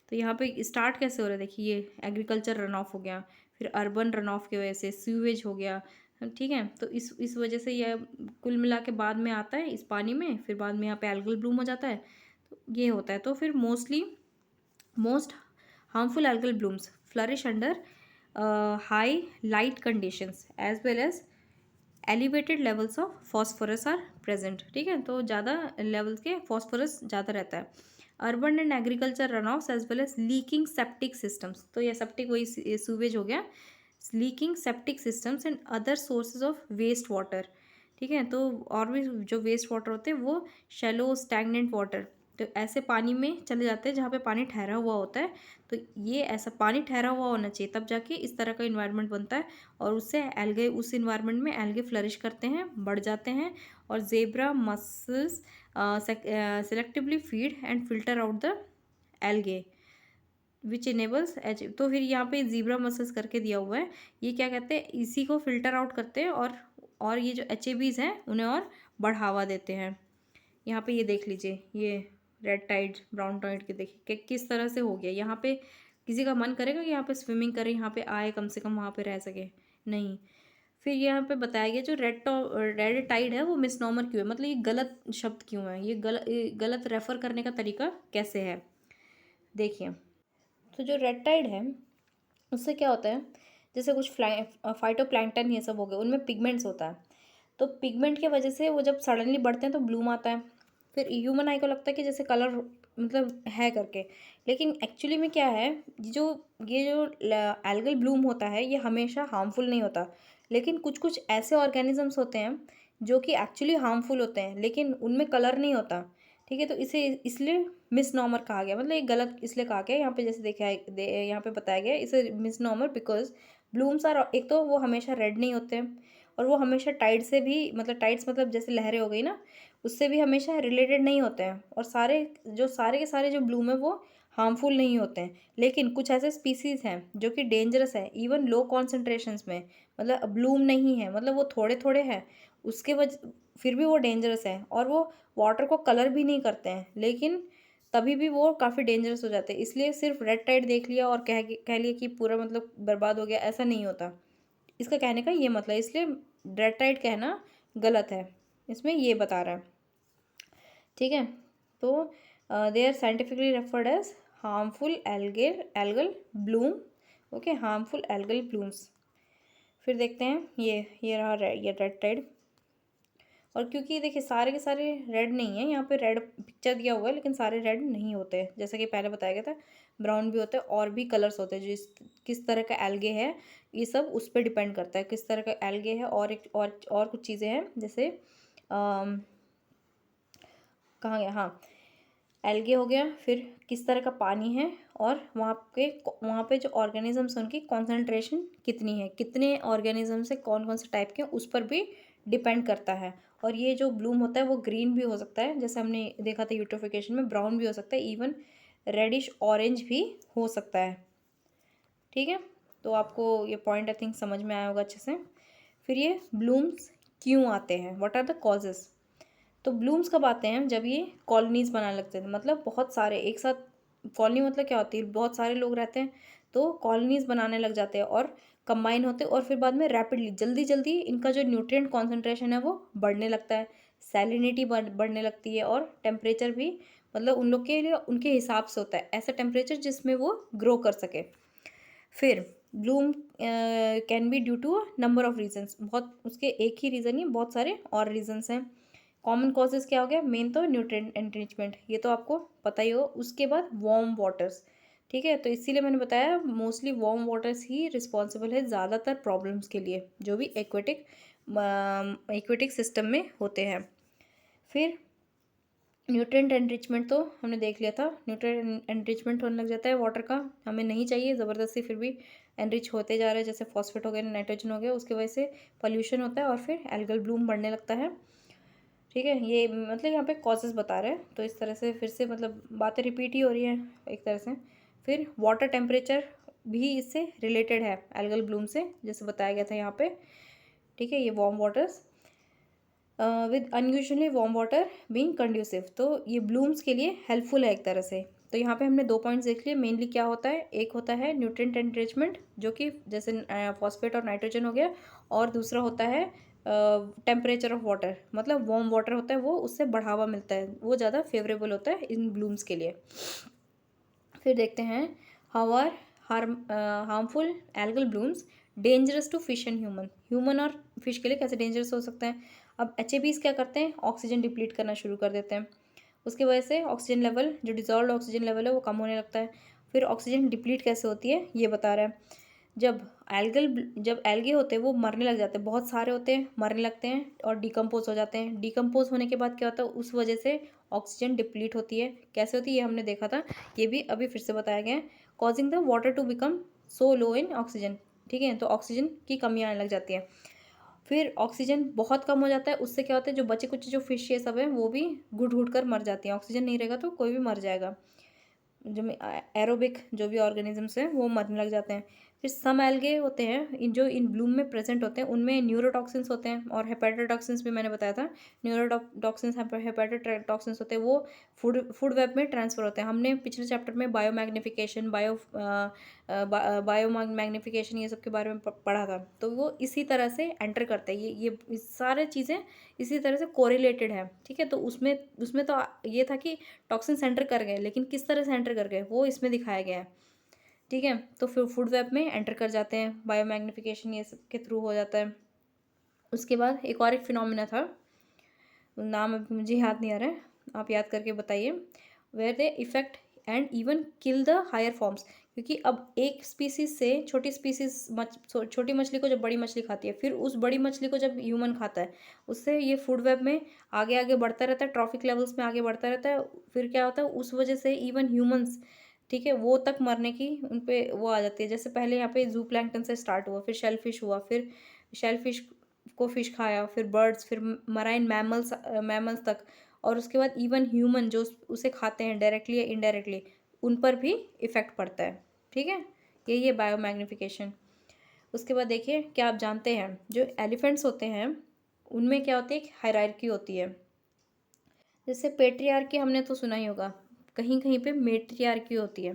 तो यहाँ पे स्टार्ट कैसे हो रहा है, देखिए ये एग्रीकल्चर रन ऑफ हो गया, फिर अर्बन रन ऑफ की वजह से सीवेज हो गया। ठीक है, तो इस वजह से यह कुल मिला के बाद में आता है इस पानी में, फिर बाद में यहाँ पे एल्गल ब्लूम हो जाता है। तो ये होता है। तो फिर most harmful algal blooms flourish under high light conditions as well as elevated levels of phosphorus are present. ठीक है, तो ज़्यादा लेवल्स के फॉस्फोरस ज़्यादा रहता है। Urban and agriculture run offs as well as leaking septic systems, तो ये सेप्टिक वही सूवेज हो गया, leaking septic systems and other sources of waste water. ठीक है, तो और भी जो वेस्ट वाटर होते हैं वो शैलो स्टैगनेंट वाटर, तो ऐसे पानी में चले जाते हैं जहाँ पे पानी ठहरा हुआ होता है। तो ये ऐसा पानी ठहरा हुआ होना चाहिए, तब जाके इस तरह का इन्वायरमेंट बनता है और उससे एल्गे, उस इन्वायरमेंट में एल्गे फ्लरिश करते हैं, बढ़ जाते हैं और zebra muscles selectively feed and filter out the algae which enables H. तो फिर यहाँ पे जीब्रा मसल्स करके दिया हुआ है, ये क्या कहते हैं, इसी को फिल्टर आउट करते हैं और ये जो HABs हैं उन्हें और बढ़ावा देते हैं। यहाँ पे ये देख लीजिए, ये रेड टाइड ब्राउन टाइड के देखिए कि किस तरह से हो गया। यहाँ पे किसी का मन करेगा कि यहाँ पे स्विमिंग करे, यहाँ पे आए, कम से कम वहाँ पे रह सके, नहीं। फिर यहाँ पे बताया गया जो रेड टाइड है वो मिसनॉमर क्यों है, मतलब ये गलत शब्द क्यों है, ये गलत रेफर करने का तरीका कैसे है। देखिए, तो जो रेड टाइड है उससे क्या होता है, जैसे कुछ फाइटोप्लैंक्टन ये सब हो गए, उनमें पिगमेंट्स होता है। तो पिगमेंट की वजह से वो जब सडनली बढ़ते हैं तो ब्लूम आता है। फिर ह्यूमन आई को लगता है कि जैसे कलर मतलब है करके, लेकिन एक्चुअली में क्या है, ये जो एल्गल ब्लूम होता है ये हमेशा हार्मफुल नहीं होता। लेकिन कुछ कुछ ऐसे ऑर्गेनिजम्स होते हैं जो कि एक्चुअली हार्मफुल होते हैं, लेकिन उनमें कलर नहीं होता। ठीक है, तो इसे इसलिए मिसनॉमर कहा गया, मतलब ये गलत इसलिए कहा गया। यहाँ पे जैसे देखा है, यहाँ पे बताया गया है, इसे मिसनॉमर बिकॉज ब्लूम्स आर, एक तो वो हमेशा रेड नहीं होते हैं, और वो हमेशा टाइड से भी, मतलब टाइड्स मतलब जैसे लहरें हो गई ना, उससे भी हमेशा रिलेटेड नहीं होते हैं। और सारे के सारे जो ब्लूम है वो हार्मफुल नहीं होते हैं, लेकिन कुछ ऐसे स्पीसीज़ हैं जो कि डेंजरस है इवन लो कॉन्सेंट्रेशंस में, मतलब ब्लूम नहीं है, मतलब वो थोड़े थोड़े हैं, उसके वजह फिर भी वो डेंजरस है, और वो वाटर को कलर भी नहीं करते हैं, लेकिन तभी भी वो काफ़ी डेंजरस हो जाते हैं। इसलिए सिर्फ रेड टाइड देख लिया और कह लिया कि पूरा मतलब बर्बाद हो गया, ऐसा नहीं होता। इसका कहने का ये मतलब, इसलिए रेड टाइड कहना गलत है, इसमें ये बता रहा है। ठीक है, तो they are scientifically referred as harmful algal bloom. Okay, harmful algal blooms. फिर देखते हैं ये रहा ये रेड टाइड। और क्योंकि देखिए सारे के सारे रेड नहीं है, यहाँ पे रेड पिक्चर दिया हुआ है, लेकिन सारे रेड नहीं होते, जैसा कि पहले बताया गया था, ब्राउन भी होते हैं और भी कलर्स होते हैं, जो किस तरह का एल्गे है, ये सब उस पर डिपेंड करता है किस तरह का एल्गे है। और एक और कुछ चीज़ें हैं, जैसे कहाँ गया, हाँ, एल्गे हो गया, फिर किस तरह का पानी है, और वहाँ पे जो ऑर्गेनिजम्स हैं उनकी कॉन्सेंट्रेशन कितनी है, कितने ऑर्गेनिजम्स है, कौन कौन से टाइप के, उस पर भी डिपेंड करता है। और ये जो ब्लूम होता है वो ग्रीन भी हो सकता है, जैसे हमने देखा था यूट्रोफिकेशन में, ब्राउन भी हो सकता है, इवन रेडिश ऑरेंज भी हो सकता है। ठीक है, तो आपको ये पॉइंट आई थिंक समझ में आया होगा अच्छे से। फिर ये ब्लूम्स क्यों आते हैं, व्हाट आर द कॉजेज़। तो ब्लूम्स कब आते हैं, जब ये कॉलोनीज बनाने लगते हैं, मतलब बहुत सारे एक साथ, कॉलोनी मतलब क्या होती है, बहुत सारे लोग रहते हैं, तो कॉलोनीज बनाने लग जाते हैं और कंबाइन होते हैं, और फिर बाद में रैपिडली जल्दी जल्दी इनका जो न्यूट्रिएंट कॉन्सेंट्रेशन है वो बढ़ने लगता है, सैलिनिटी बढ़ने लगती है, और टेम्परेचर भी, मतलब उन लोग के लिए उनके हिसाब से होता है ऐसा टेम्परेचर जिसमें वो ग्रो कर सके। फिर bloom can be due to a number of reasons, बहुत उसके एक ही रीज़न नहीं, बहुत सारे और रीजन्स हैं। कॉमन कॉजेज क्या हो गया, मेन तो न्यूट्रिएंट एनरिचमेंट, ये तो आपको पता ही हो। उसके बाद वार्म वाटर्स, ठीक है, तो इसीलिए मैंने बताया मोस्टली वार्म वाटर्स ही रिस्पॉन्सिबल है ज़्यादातर प्रॉब्लम्स के लिए, जो भी एक्वेटिक सिस्टम में होते हैं। फिर न्यूट्रिएंट एनरिचमेंट तो हमने देख लिया था, न्यूट्रिएंट एनरिचमेंट होने लग जाता है वाटर का, हमें नहीं चाहिए ज़बरदस्ती, फिर भी एनरिच होते जा रहे हैं, जैसे फॉस्फेट हो गया, नाइट्रोजन हो गया, उसकी वजह से पॉल्यूशन होता है, और फिर एल्गल ब्लूम बढ़ने लगता है। ठीक है, ये मतलब यहाँ पे कॉजेज़ बता रहे हैं, तो इस तरह से फिर से मतलब बातें रिपीट ही हो रही हैं एक तरह से। फिर वाटर टेम्परेचर भी इससे रिलेटेड है एल्गल ब्लूम से, जैसे बताया गया था यहाँ पे। ठीक है, ये warm waters with unusually warm water being conducive, तो ये ब्लूम्स के लिए हेल्पफुल है एक तरह से। तो यहाँ पे हमने 2 पॉइंट्स देख लिए, मेनली क्या होता है, एक होता है न्यूट्रिएंट एनरिचमेंट, जो कि जैसे फॉस्फेट और नाइट्रोजन हो गया, और दूसरा होता है टेम्परेचर ऑफ वाटर, मतलब वार्म वाटर होता है, वो उससे बढ़ावा मिलता है, वो ज़्यादा फेवरेबल होता है इन ब्लूम्स के लिए। फिर देखते हैं how are harmful algal blooms dangerous to fish and human और फिश के लिए कैसे डेंजरस हो सकते हैं। अब एच क्या करते हैं, ऑक्सीजन डिप्लीट करना शुरू कर देते हैं, उसकी वजह से ऑक्सीजन लेवल, जो डिजॉल्व ऑक्सीजन लेवल है वो कम होने लगता है। फिर ऑक्सीजन डिप्लीट कैसे होती है ये बता रहा है, जब जब एल्गे होते हैं वो मरने लग जाते हैं, बहुत सारे होते हैं, मरने लगते हैं और डिकम्पोज हो जाते हैं। डिकम्पोज होने के बाद क्या होता है, उस वजह से ऑक्सीजन डिप्लीट होती है, कैसे होती है ये हमने देखा था, ये भी अभी फिर से बताया गया है, causing the water to become so low in oxygen. ठीक है, तो ऑक्सीजन की कमी आने लग जाती है, फिर ऑक्सीजन बहुत कम हो जाता है, उससे क्या होता है, जो बचे कुछ जो फिश ये सब है वो भी घुट घुट कर मर जाती हैं, ऑक्सीजन नहीं रहेगा तो कोई भी मर जाएगा, जो एरोबिक जो भी ऑर्गेनिजम्स हैं वो मरने लग जाते हैं। फिर सम एल्गे होते हैं जो इन ब्लूम में प्रेजेंट होते हैं, उनमें न्यूरोटॉक्सिन्स होते हैं, और हेपेटोटॉक्सिन्स भी मैंने बताया था, न्यूरोटॉक्सिन्स हेपेटोटॉक्सिन्स होते हैं, वो फूड वेब में ट्रांसफर होते हैं। हमने पिछले चैप्टर में बायो मैग्निफिकेशन ये सब के बारे में पढ़ा था, तो वो इसी तरह से एंटर करते हैं, ये सारे चीज़ें इसी तरह से कोरिलेटेड है। ठीक है, तो उसमें उसमें तो ये था कि टॉक्सिन सेंटर कर गए, लेकिन किस तरह से एंटर कर गए वो इसमें दिखाया गया है। ठीक है, तो फिर फूड वेब में एंटर कर जाते हैं, बायोमैग्निफिकेशन ये सब के थ्रू हो जाता है। उसके बाद एक फिनोमिना था, नाम अभी मुझे याद नहीं आ रहा है, आप याद करके बताइए, where they affect and even kill the higher forms, क्योंकि अब एक स्पीसीज से छोटी स्पीसीज छोटी मछली को जब बड़ी मछली खाती है, फिर उस बड़ी मछली को जब ह्यूमन खाता है, उससे ये फूड वेब में आगे आगे बढ़ता रहता है, ट्रॉफिक लेवल्स में आगे बढ़ता रहता है। फिर क्या होता है, उस वजह से इवन ह्यूमंस, ठीक है, वो तक मरने की उन पे वो आ जाती है। जैसे पहले यहाँ पे जू प्लैंक्टन से स्टार्ट हुआ, फिर शेलफिश हुआ, फिर शेलफिश को फिश खाया, फिर बर्ड्स, फिर मराइन मैमल्स तक, और उसके बाद इवन ह्यूमन जो उसे खाते हैं डायरेक्टली या इनडायरेक्टली, उन पर भी इफ़ेक्ट पड़ता है। ठीक है, यही है बायोमैग्निफिकेशन। उसके बाद देखिए, क्या आप जानते हैं जो एलिफेंट्स होते हैं उनमें क्या होती है, एक हायरार्की होती है। जैसे पेट्रियार्की हमने तो सुना ही होगा, कहीं कहीं पे मेट्रियार्की होती है।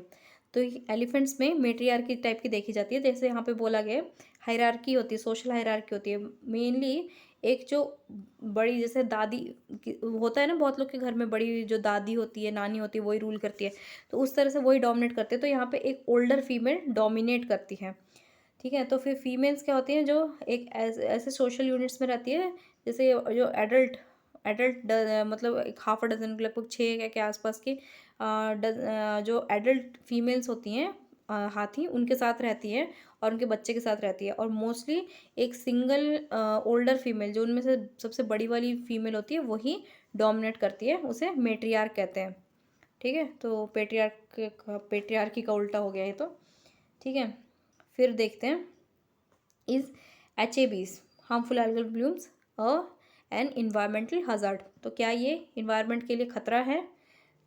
तो एलिफेंट्स में मेट्रियार्की टाइप की देखी जाती है। जैसे यहाँ पे बोला गया हायरार्की होती है, सोशल हायरार्की होती है। मेनली एक जो बड़ी, जैसे दादी होता है ना, बहुत लोग के घर में बड़ी जो दादी होती है, नानी होती है, वही रूल करती है, तो उस तरह से वही डोमिनेट करते हैं। तो यहाँ पे एक ओल्डर फीमेल डोमिनेट करती है। ठीक है, तो फिर फीमेल्स क्या होती हैं, जो एक ऐसे सोशल यूनिट्स में रहती है, जैसे जो एडल्ट एडल्ट मतलब एक हाफ अ डज़न, लगभग 6 के आसपास की जो एडल्ट फीमेल्स होती हैं, हाथी, उनके साथ रहती हैं और उनके बच्चे के साथ रहती है। और मोस्टली एक सिंगल ओल्डर फीमेल, जो उनमें से सबसे बड़ी वाली फीमेल होती है, वही डोमिनेट करती है, उसे मेट्रियार्क कहते हैं। ठीक है, तो पेट्रियार्की का उल्टा हो गया ये तो। ठीक है, फिर देखते हैं, is HABs harmful algal blooms an environmental hazard. तो क्या ये इन्वायरमेंट के लिए खतरा है?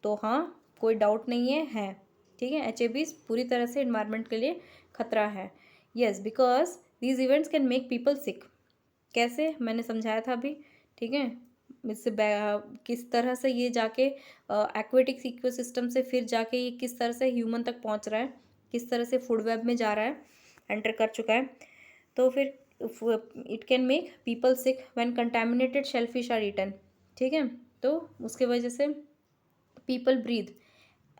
तो हाँ, कोई डाउट नहीं है। ठीक है, HABs पूरी तरह से इन्वायरमेंट के लिए खतरा है। Yes, because these events can make people sick. कैसे, मैंने समझाया था अभी। ठीक है, इससे किस तरह से ये जाके एक्वेटिक इकोसिस्टम से फिर जाके ये किस तरह से ह्यूमन तक पहुंच रहा है, किस तरह से फूड वेब में जा रहा है, एंटर कर चुका है। तो फिर it can make people sick when contaminated shellfish are eaten. ठीक है, तो उसके वजह से people breathe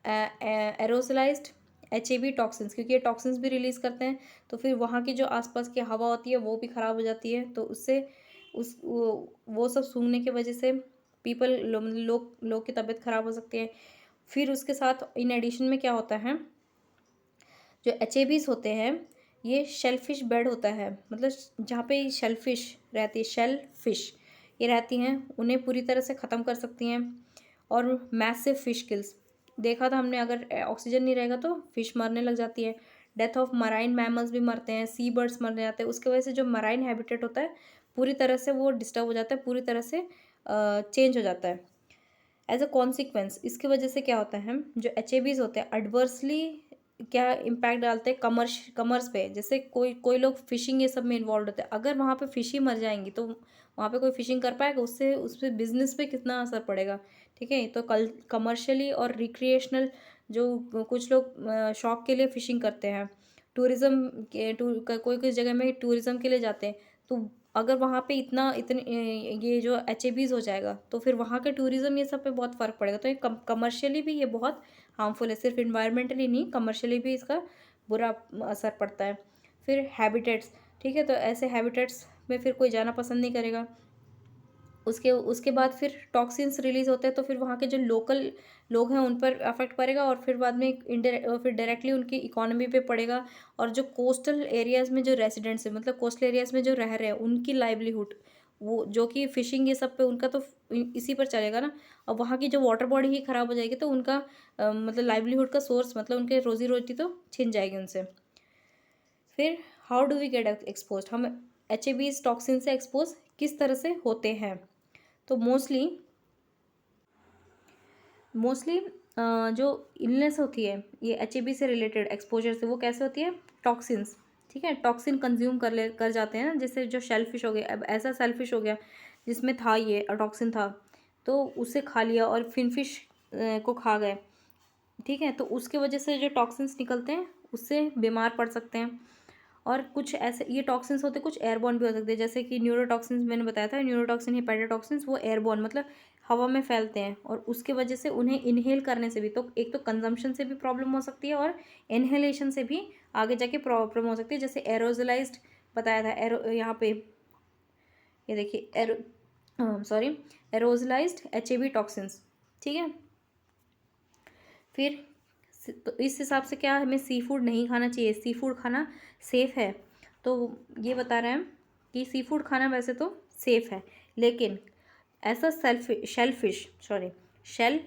aerosolised HAB toxins, क्योंकि ये टॉक्सिन्स भी रिलीज़ करते हैं। तो फिर वहाँ की जो आसपास की हवा होती है वो भी ख़राब हो जाती है। तो उससे वो सब सूंघने की वजह से लोग की तबीयत ख़राब हो सकती है। फिर उसके साथ इन एडिशन में क्या होता है, जो HABs होते हैं, ये शेलफिश बेड होता है, मतलब जहाँ पे शेलफिश रहती है, शेल फिश ये रहती हैं, उन्हें पूरी तरह से ख़त्म कर सकती हैं। और मैसिव फिश किल्स देखा था हमने, अगर ऑक्सीजन नहीं रहेगा तो फिश मरने लग जाती है। डेथ ऑफ मराइन मैमल्स भी मरते हैं, सी बर्ड्स मर जाते हैं। उसकी वजह से जो मराइन हैबिटेट होता है पूरी तरह से वो डिस्टर्ब हो जाता है, पूरी तरह से चेंज हो जाता है। एज अ कॉन्सिक्वेंस इसकी वजह से क्या होता है, जो HABs होते हैं एडवर्सली क्या इम्पैक्ट डालते हैं कमर्स पे। जैसे कोई कोई लोग फिशिंग ये सब में इन्वॉल्व होते हैं, अगर वहाँ पे फिश ही मर जाएंगी तो वहाँ पे कोई फिशिंग कर पाएगा? उससे उस पर बिजनेस पे कितना असर पड़ेगा। ठीक है, तो कल कमर्शियली और रिक्रिएशनल जो कुछ लोग शौक के लिए फ़िशिंग करते हैं, टूरिज़्म के कोई कोई जगह में टूरिज़्म के लिए जाते हैं, तो अगर वहाँ पे इतने ये जो HABs हो जाएगा तो फिर वहाँ के टूरिज़्म ये सब पे बहुत फ़र्क पड़ेगा। तो ये कमर्शियली भी ये बहुत हार्मफुल है, सिर्फ इन्वायरमेंटली नहीं, कमर्शियली भी इसका बुरा असर पड़ता है। फिर हैबिटेट्स, ठीक है, तो ऐसे हैबिटेट्स में फिर कोई जाना पसंद नहीं करेगा। उसके उसके बाद फिर टॉक्सिन्स रिलीज़ होते हैं, तो फिर वहाँ के जो लोकल लोग हैं उन पर अफेक्ट पड़ेगा, और फिर बाद में फिर डायरेक्टली उनकी इकोनॉमी पे पड़ेगा। और जो कोस्टल एरियाज़ में जो रेजिडेंट्स हैं, मतलब कोस्टल एरियाज़ में जो रह रहे हैं, उनकी लाइवलीहुड, वो जो कि फ़िशिंग ये सब पे उनका तो इसी पर चलेगा ना। और वहाँ की जो वाटर बॉडी ही ख़राब हो जाएगी तो उनका मतलब लाइवलीहुड का सोर्स, मतलब उनके रोज़ी रोटी तो छिन जाएगी उनसे। फिर how do we get expose, हम HABs टॉक्सिन से एक्सपोज किस तरह से होते हैं? तो मोस्टली जो इलनेस होती है ये HAB से रिलेटेड एक्सपोजर से, वो कैसे होती है? टॉक्सिन्स, ठीक है, टॉक्सिन कंज्यूम कर जाते हैं ना। जैसे जो शेलफिश हो गया, अब ऐसा सेलफिश हो गया जिसमें था ये टॉक्सिन था, तो उसे खा लिया और फिनफिश को खा गए। ठीक है, तो उसके वजह से जो टॉक्सिन्स निकलते हैं उससे बीमार पड़ सकते हैं। और कुछ ऐसे ये टॉक्सिन्स होते हैं, कुछ एयरबॉर्न भी हो सकते हैं, जैसे कि न्यूरोटॉक्सिन्स मैंने बताया था, न्यूरोटॉक्सिन हेपेटोटॉक्सिन्स, वो एयरबॉर्न मतलब हवा में फैलते हैं, और उसके वजह से उन्हें इनहेल करने से भी, तो एक तो कंजम्पशन से भी प्रॉब्लम हो सकती है और इनहेलेशन से भी आगे जाके प्रॉब्लम हो सकती है। जैसे एरोजलाइज्ड बताया था, यहाँ पे ये देखिए एरोजलाइज्ड HAB टॉक्सिन्स। ठीक है, फिर तो इस हिसाब से क्या हमें सी फूड नहीं खाना चाहिए, सी फूड खाना सेफ़ है। तो ये बता रहे हैं कि सी फूड खाना वैसे तो सेफ़ है, लेकिन ऐसा शेल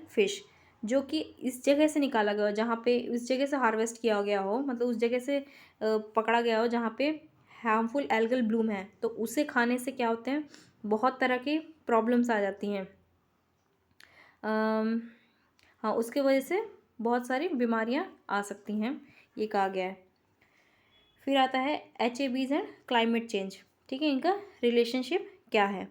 फिश जो कि इस जगह से निकाला गया हो, जहाँ पे उस जगह से हार्वेस्ट किया गया हो, मतलब उस जगह से पकड़ा गया हो जहाँ पे हार्मफुल एल्गल ब्लूम है, तो उसे खाने से क्या होते हैं, बहुत तरह की प्रॉब्लम्स आ जाती हैं। हाँ, उसके वजह से बहुत सारी बीमारियाँ आ सकती हैं, ये कहा गया है। फिर आता है HABs एंड क्लाइमेट चेंज। ठीक है, इनका रिलेशनशिप क्या है।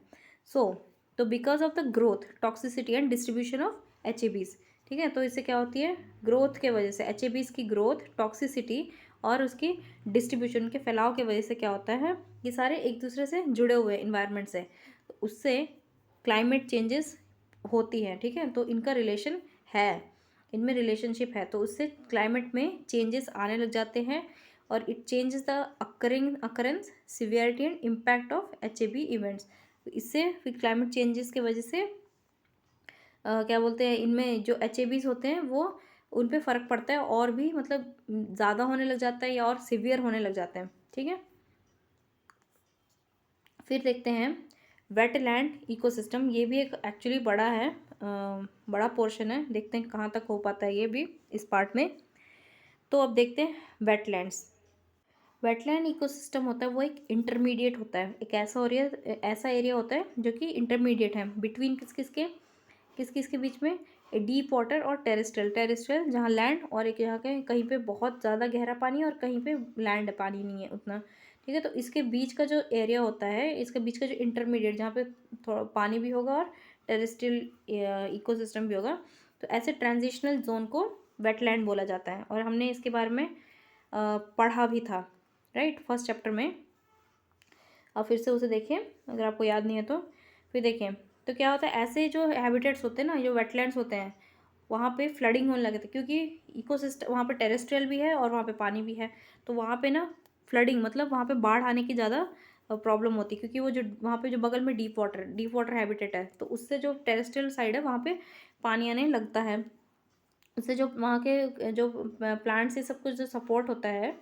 तो because of the growth, toxicity and distribution of HABs। ठीक है, तो इससे क्या होती है, ग्रोथ के वजह से HABs की ग्रोथ, टॉक्सिसिटी और उसकी डिस्ट्रीब्यूशन के फैलाव के वजह से क्या होता है, ये सारे एक दूसरे से जुड़े हुए इन्वायरमेंट से, तो उससे क्लाइमेट चेंजेस होती हैं। ठीक है, तो इनका रिलेशन है, इनमें रिलेशनशिप है, तो उससे क्लाइमेट में चेंजेस आने लग जाते हैं और it changes the occurrence, severity and impact of HAB events. इससे फिर क्लाइमेट चेंजेस की वजह से क्या बोलते हैं, इनमें जो HABs होते हैं वो उन पे फ़र्क पड़ता है और भी मतलब ज़्यादा होने लग जाता है या और सिवियर होने लग जाते हैं। ठीक है, फिर देखते हैं वेटलैंड इकोसिस्टम। ये भी एक एक्चुअली बड़ा है, बड़ा पोर्शन है, देखते हैं कहाँ तक हो पाता है ये भी इस पार्ट में। तो अब देखते हैं वेटलैंड्स। वेटलैंड इकोसिस्टम होता है वो एक इंटरमीडिएट होता है, एक ऐसा एरिया होता है जो कि इंटरमीडिएट है बिटवीन किस किस के बीच में, डीप वाटर और टेरेस्ट्रियल जहाँ लैंड, और एक यहाँ के कहीं पे बहुत ज़्यादा गहरा पानी और कहीं पे लैंड पानी नहीं है उतना। ठीक है, तो इसके बीच का जो एरिया होता है, इसके बीच का जो इंटरमीडिएट, जहाँ पे थोड़ा पानी भी होगा और टेरेस्ट्रियल इकोसिस्टम भी होगा, तो ऐसे ट्रांजिशनल जोन को वेटलैंड बोला जाता है। और हमने इसके बारे में पढ़ा भी था, राइट, फर्स्ट चैप्टर में। अब फिर से उसे देखें अगर आपको याद नहीं है तो। फिर देखें तो क्या होता है, ऐसे जो हैबिटेट्स होते हैं ना, जो वेटलैंड्स होते हैं, वहाँ पे फ्लडिंग होने लगे थे, क्योंकि इकोसिस्टम वहाँ पे टेरेस्ट्रियल भी है और वहाँ पे पानी भी है, तो वहाँ पे ना फ्लडिंग मतलब वहाँ पे बाढ़ आने की ज़्यादा प्रॉब्लम होती है, क्योंकि वो जो वहाँ पे जो बगल में डीप वाटर हैबिटेट है, तो उससे जो टेरेस्ट्रियल साइड है वहाँ पे पानी आने लगता है। उससे जो वहाँ के जो प्लांट से सब कुछ जो सपोर्ट होता है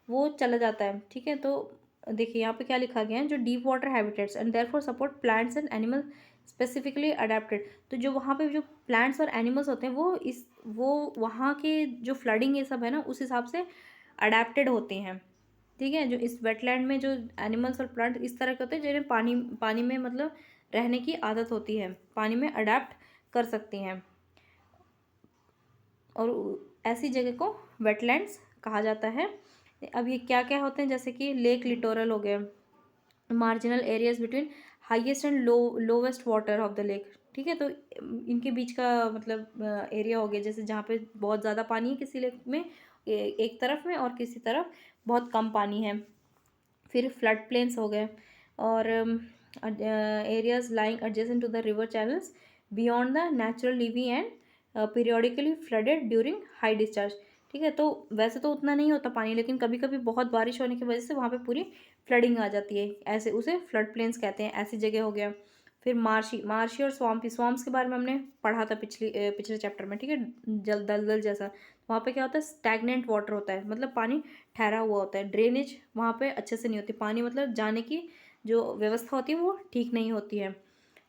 वो चला जाता है। ठीक है, तो देखिए यहाँ पे क्या लिखा गया है, जो deep water habitats and therefore support plants and animal specifically adapted. तो जो वहाँ पे जो प्लांट्स और एनिमल्स होते हैं वो वहाँ के जो फ्लडिंग ये सब है ना, उस हिसाब से अडेप्टेड होते हैं। ठीक है, जो इस वेटलैंड में जो एनिमल्स और प्लांट इस तरह के होते हैं जिन्हें पानी में मतलब रहने की आदत होती है, पानी में अडेप्ट कर सकती हैं, और ऐसी जगह को वेटलैंड्स कहा जाता है। अब ये क्या क्या होते हैं, जैसे कि लेक लिटोरल हो गए, marginal areas between highest and lowest water of the lake. ठीक है, तो इनके बीच का मतलब एरिया हो गया, जैसे जहाँ पे बहुत ज़्यादा पानी है किसी लेक में, एक तरफ में, और किसी तरफ बहुत कम पानी है। फिर फ्लड प्लेन्स हो गए, और areas lying adjacent to the river channels beyond the natural levee and periodically flooded during high discharge. ठीक है, तो वैसे तो उतना नहीं होता पानी, लेकिन कभी कभी बहुत बारिश होने की वजह से वहाँ पे पूरी फ्लडिंग आ जाती है, ऐसे उसे फ्लड प्लेन्स कहते हैं, ऐसी जगह हो गया। फिर मार्शी और स्वाम्प्स के बारे में हमने पढ़ा था पिछले चैप्टर में। ठीक है, दलदल जैसा, वहाँ पे क्या होता है, स्टैगनेंट वाटर होता है, मतलब पानी ठहरा हुआ होता है, ड्रेनेज वहाँ पे अच्छे से नहीं होती, पानी मतलब जाने की जो व्यवस्था होती है वो ठीक नहीं होती है।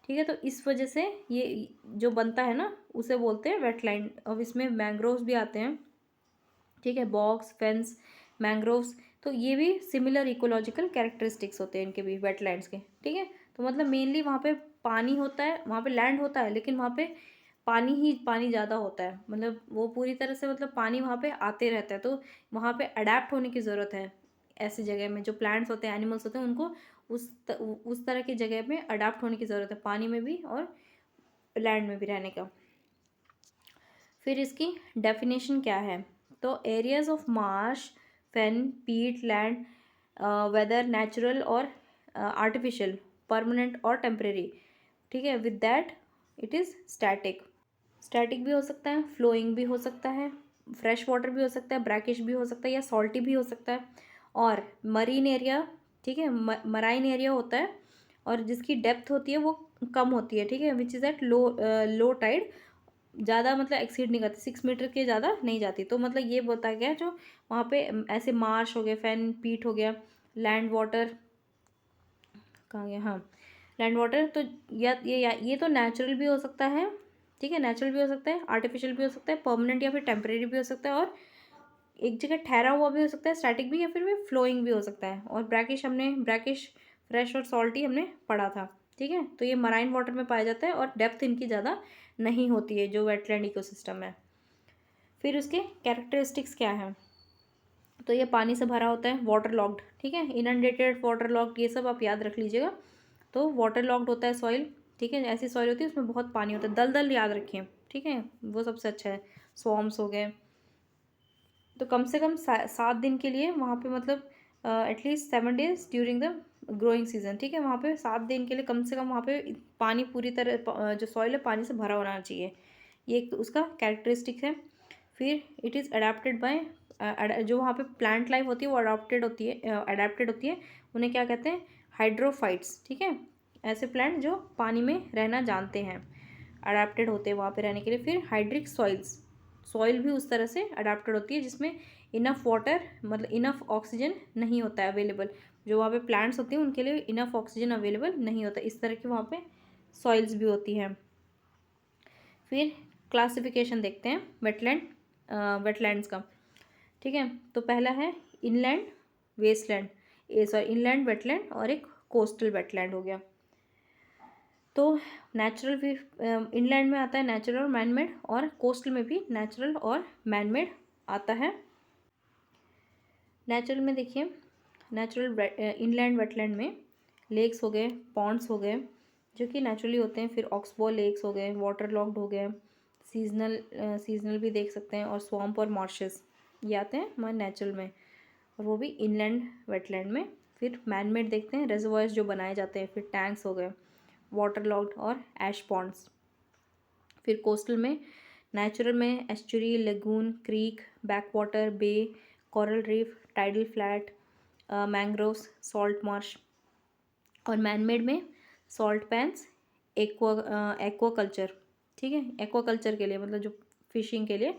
ठीक है, तो इस वजह से ये जो बनता है ना, उसे बोलते हैं वेटलैंड। अब इसमें मैंग्रोव्स भी आते हैं। ठीक है, बॉक्स, फेंस, मैंग्रोव्स, तो ये भी सिमिलर इकोलॉजिकल कैरेक्टरिस्टिक्स होते हैं इनके भी, वेटलैंड्स के। ठीक है, तो मतलब मेनली वहाँ पे पानी होता है, वहाँ पे लैंड होता है, लेकिन वहाँ पे पानी ही पानी ज़्यादा होता है, मतलब वो पूरी तरह से मतलब पानी वहाँ पे आते रहता है, तो वहाँ पे अडेप्ट होने की ज़रूरत है। ऐसी जगह में जो प्लांट्स होते हैं, एनिमल्स होते हैं, उनको उस तरह की जगह में अडेप्ट होने की ज़रूरत है, पानी में भी और लैंड में भी रहने का। फिर इसकी डेफिनेशन क्या है, तो एरियाज ऑफ मार्श, फेन, पीट लैंड, वेदर नेचुरल और आर्टिफिशियल, परमानेंट और टेम्परेरी। ठीक है, with that it is static भी हो सकता है, फ्लोइंग भी हो सकता है, फ्रेश वाटर भी हो सकता है, ब्रैकिश भी हो सकता है, या सॉल्टी भी हो सकता है, और मरीन एरिया। ठीक है, मराइन एरिया होता है और जिसकी डेप्थ होती है वो कम होती है। ठीक है, which is at low tide, ज़्यादा मतलब एक्सीड नहीं करती, 6 मीटर के ज़्यादा नहीं जाती। तो मतलब ये बताया गया जो वहाँ पे ऐसे मार्श हो गए, फैन पीट हो गया, लैंड वाटर, कहाँ गया, हाँ, लैंड वाटर। तो ये तो नेचुरल भी हो सकता है, ठीक है, नेचुरल भी हो सकता है, आर्टिफिशियल भी हो सकता है, परमानेंट या फिर टेम्परेरी भी हो सकता है, और एक जगह ठहरा हुआ भी हो सकता है, स्टैटिक भी, या फिर भी फ्लोइंग भी हो सकता है। और ब्रैकिश, फ्रेश और सॉल्टी हमने पढ़ा था, ठीक है। तो ये मराइन वाटर में पाया जाता है और डेप्थ इनकी ज़्यादा नहीं होती है जो वेटलैंड इकोसिस्टम है। फिर उसके कैरेक्टरिस्टिक्स क्या है, तो ये पानी से भरा होता है, वाटर लॉक्ड, ठीक है, इनंडेटेड, वाटर लॉक्ड, ये सब आप याद रख लीजिएगा। तो वाटर लॉक्ड होता है सॉइल, ठीक है, ऐसी सॉइल होती है उसमें बहुत पानी होता है, दलदल याद रखें, ठीक है, वो सबसे अच्छा है। स्वॉर्म्स हो गए। तो कम से कम 7 दिन के लिए वहाँ पे, मतलब at least 7 days during the growing season, ठीक है, वहाँ पे 7 दिन के लिए कम से कम वहाँ पे पानी पूरी तरह जो सॉइल है पानी से भरा होना चाहिए। ये एक उसका कैरेक्टरिस्टिक है। फिर इट इज़ अडेप्टेड बाय, जो वहाँ पे प्लांट लाइफ होती है वो अडेप्टेड होती है। उन्हें क्या कहते हैं, हाइड्रोफाइट्स, ठीक है, ऐसे प्लांट जो पानी में रहना जानते हैं, अडेप्टेड होते हैं वहाँ पे रहने के लिए। फिर हाइड्रिक सॉइल्स, सॉइल भी उस तरह से अडेप्टेड होती है जिसमें इनफ वाटर, मतलब इनफ ऑक्सीजन नहीं होता है अवेलेबल, जो वहाँ पे प्लांट्स होती हैं उनके लिए इनफ ऑक्सीजन अवेलेबल नहीं होता, इस तरह की वहाँ पे सॉइल्स भी होती हैं। फिर क्लासिफिकेशन देखते हैं वेटलैंड्स का, ठीक है। तो पहला है इनलैंड वेस्टलैंड, इनलैंड वेटलैंड, और एक कोस्टल वेटलैंड हो गया। तो नेचुरल भी इनलैंड में आता है नेचुरल और मैनमेड, और कोस्टल में भी नेचुरल और मैनमेड आता है। नेचुरल में देखिए, नेचुरल इनलैंड वेटलैंड में लेक्स हो गए, पॉन्ड्स हो गए जो कि नेचुरली होते हैं, फिर ऑक्सबो लेक्स हो गए, वाटर लॉक्ड हो गए, सीजनल भी देख सकते हैं, और स्वॉम्प और मार्शेस ये आते हैं हमारे नेचुरल में, और वो भी इनलैंड वेटलैंड में। फिर मैनमेड देखते हैं, रेजर्वायर्स जो बनाए जाते हैं, फिर टैंक्स हो गए, वाटर लॉक्ड और ऐश पॉन्ड्स। फिर कोस्टल में, नेचुरल में estuary, lagoon, creek, backwater, bay, coral reef, tidal flat, mangroves, salt marsh. और मैनमेड में सॉल्ट पैन्स, एक्वा कल्चर, ठीक है, एक्वा कल्चर के लिए मतलब जो फिशिंग के लिए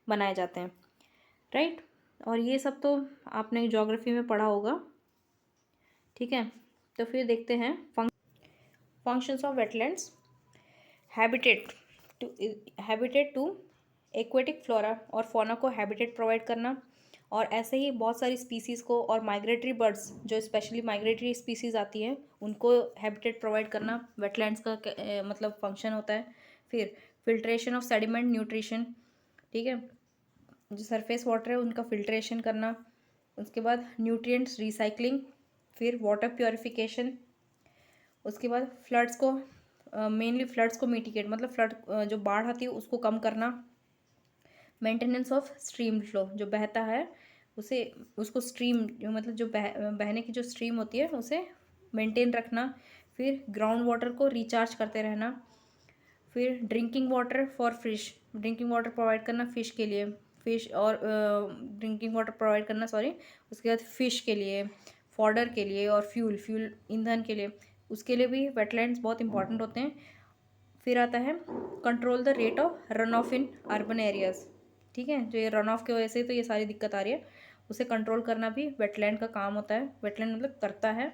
बनाए जाते हैं, राइट। और ये सब तो आपने ज्योग्राफी में पढ़ा होगा, ठीक है। तो फिर देखते हैं functions of wetlands. Habitat to habitat to aquatic flora और फौना को हैबिटेट प्रोवाइड करना, और ऐसे ही बहुत सारी स्पीसीज़ को, और माइग्रेटरी बर्ड्स जो स्पेशली माइग्रेटरी स्पीसीज़ आती हैं उनको हैबिटेट प्रोवाइड करना वेटलैंड्स का मतलब फंक्शन होता है। फिर फिल्ट्रेशन ऑफ सेडिमेंट न्यूट्रिशन, ठीक है, जो सरफेस वाटर है उनका फिल्ट्रेशन करना। उसके बाद न्यूट्रिएंट्स रिसाइकलिंग, फिर वाटर प्योरिफिकेशन। उसके बाद फ्लड्स को, मेनली फ्लड्स को मिटिगेट, मतलब फ्लड जो बाढ़ आती है उसको कम करना। मेंटेनेंस ऑफ स्ट्रीम फ्लो, जो बहता है उसे, उसको स्ट्रीम मतलब जो बहने की जो स्ट्रीम होती है उसे मेंटेन रखना। फिर ग्राउंड वाटर को रिचार्ज करते रहना। फिर drinking water for fish, drinking water provide करना फिश के लिए, फिश और ड्रिंकिंग वाटर प्रोवाइड करना, सॉरी, उसके बाद फिश के लिए, फॉडर के लिए, और फ्यूल ईंधन के लिए, उसके लिए भी वेटलैंड्स बहुत इंपॉर्टेंट होते हैं। फिर आता है control the rate of run of in urban areas, ठीक है, जो ये रन ऑफ की वजह से तो ये सारी दिक्कत आ रही है, उसे कंट्रोल करना भी वेटलैंड का काम होता है, वेटलैंड मतलब करता है,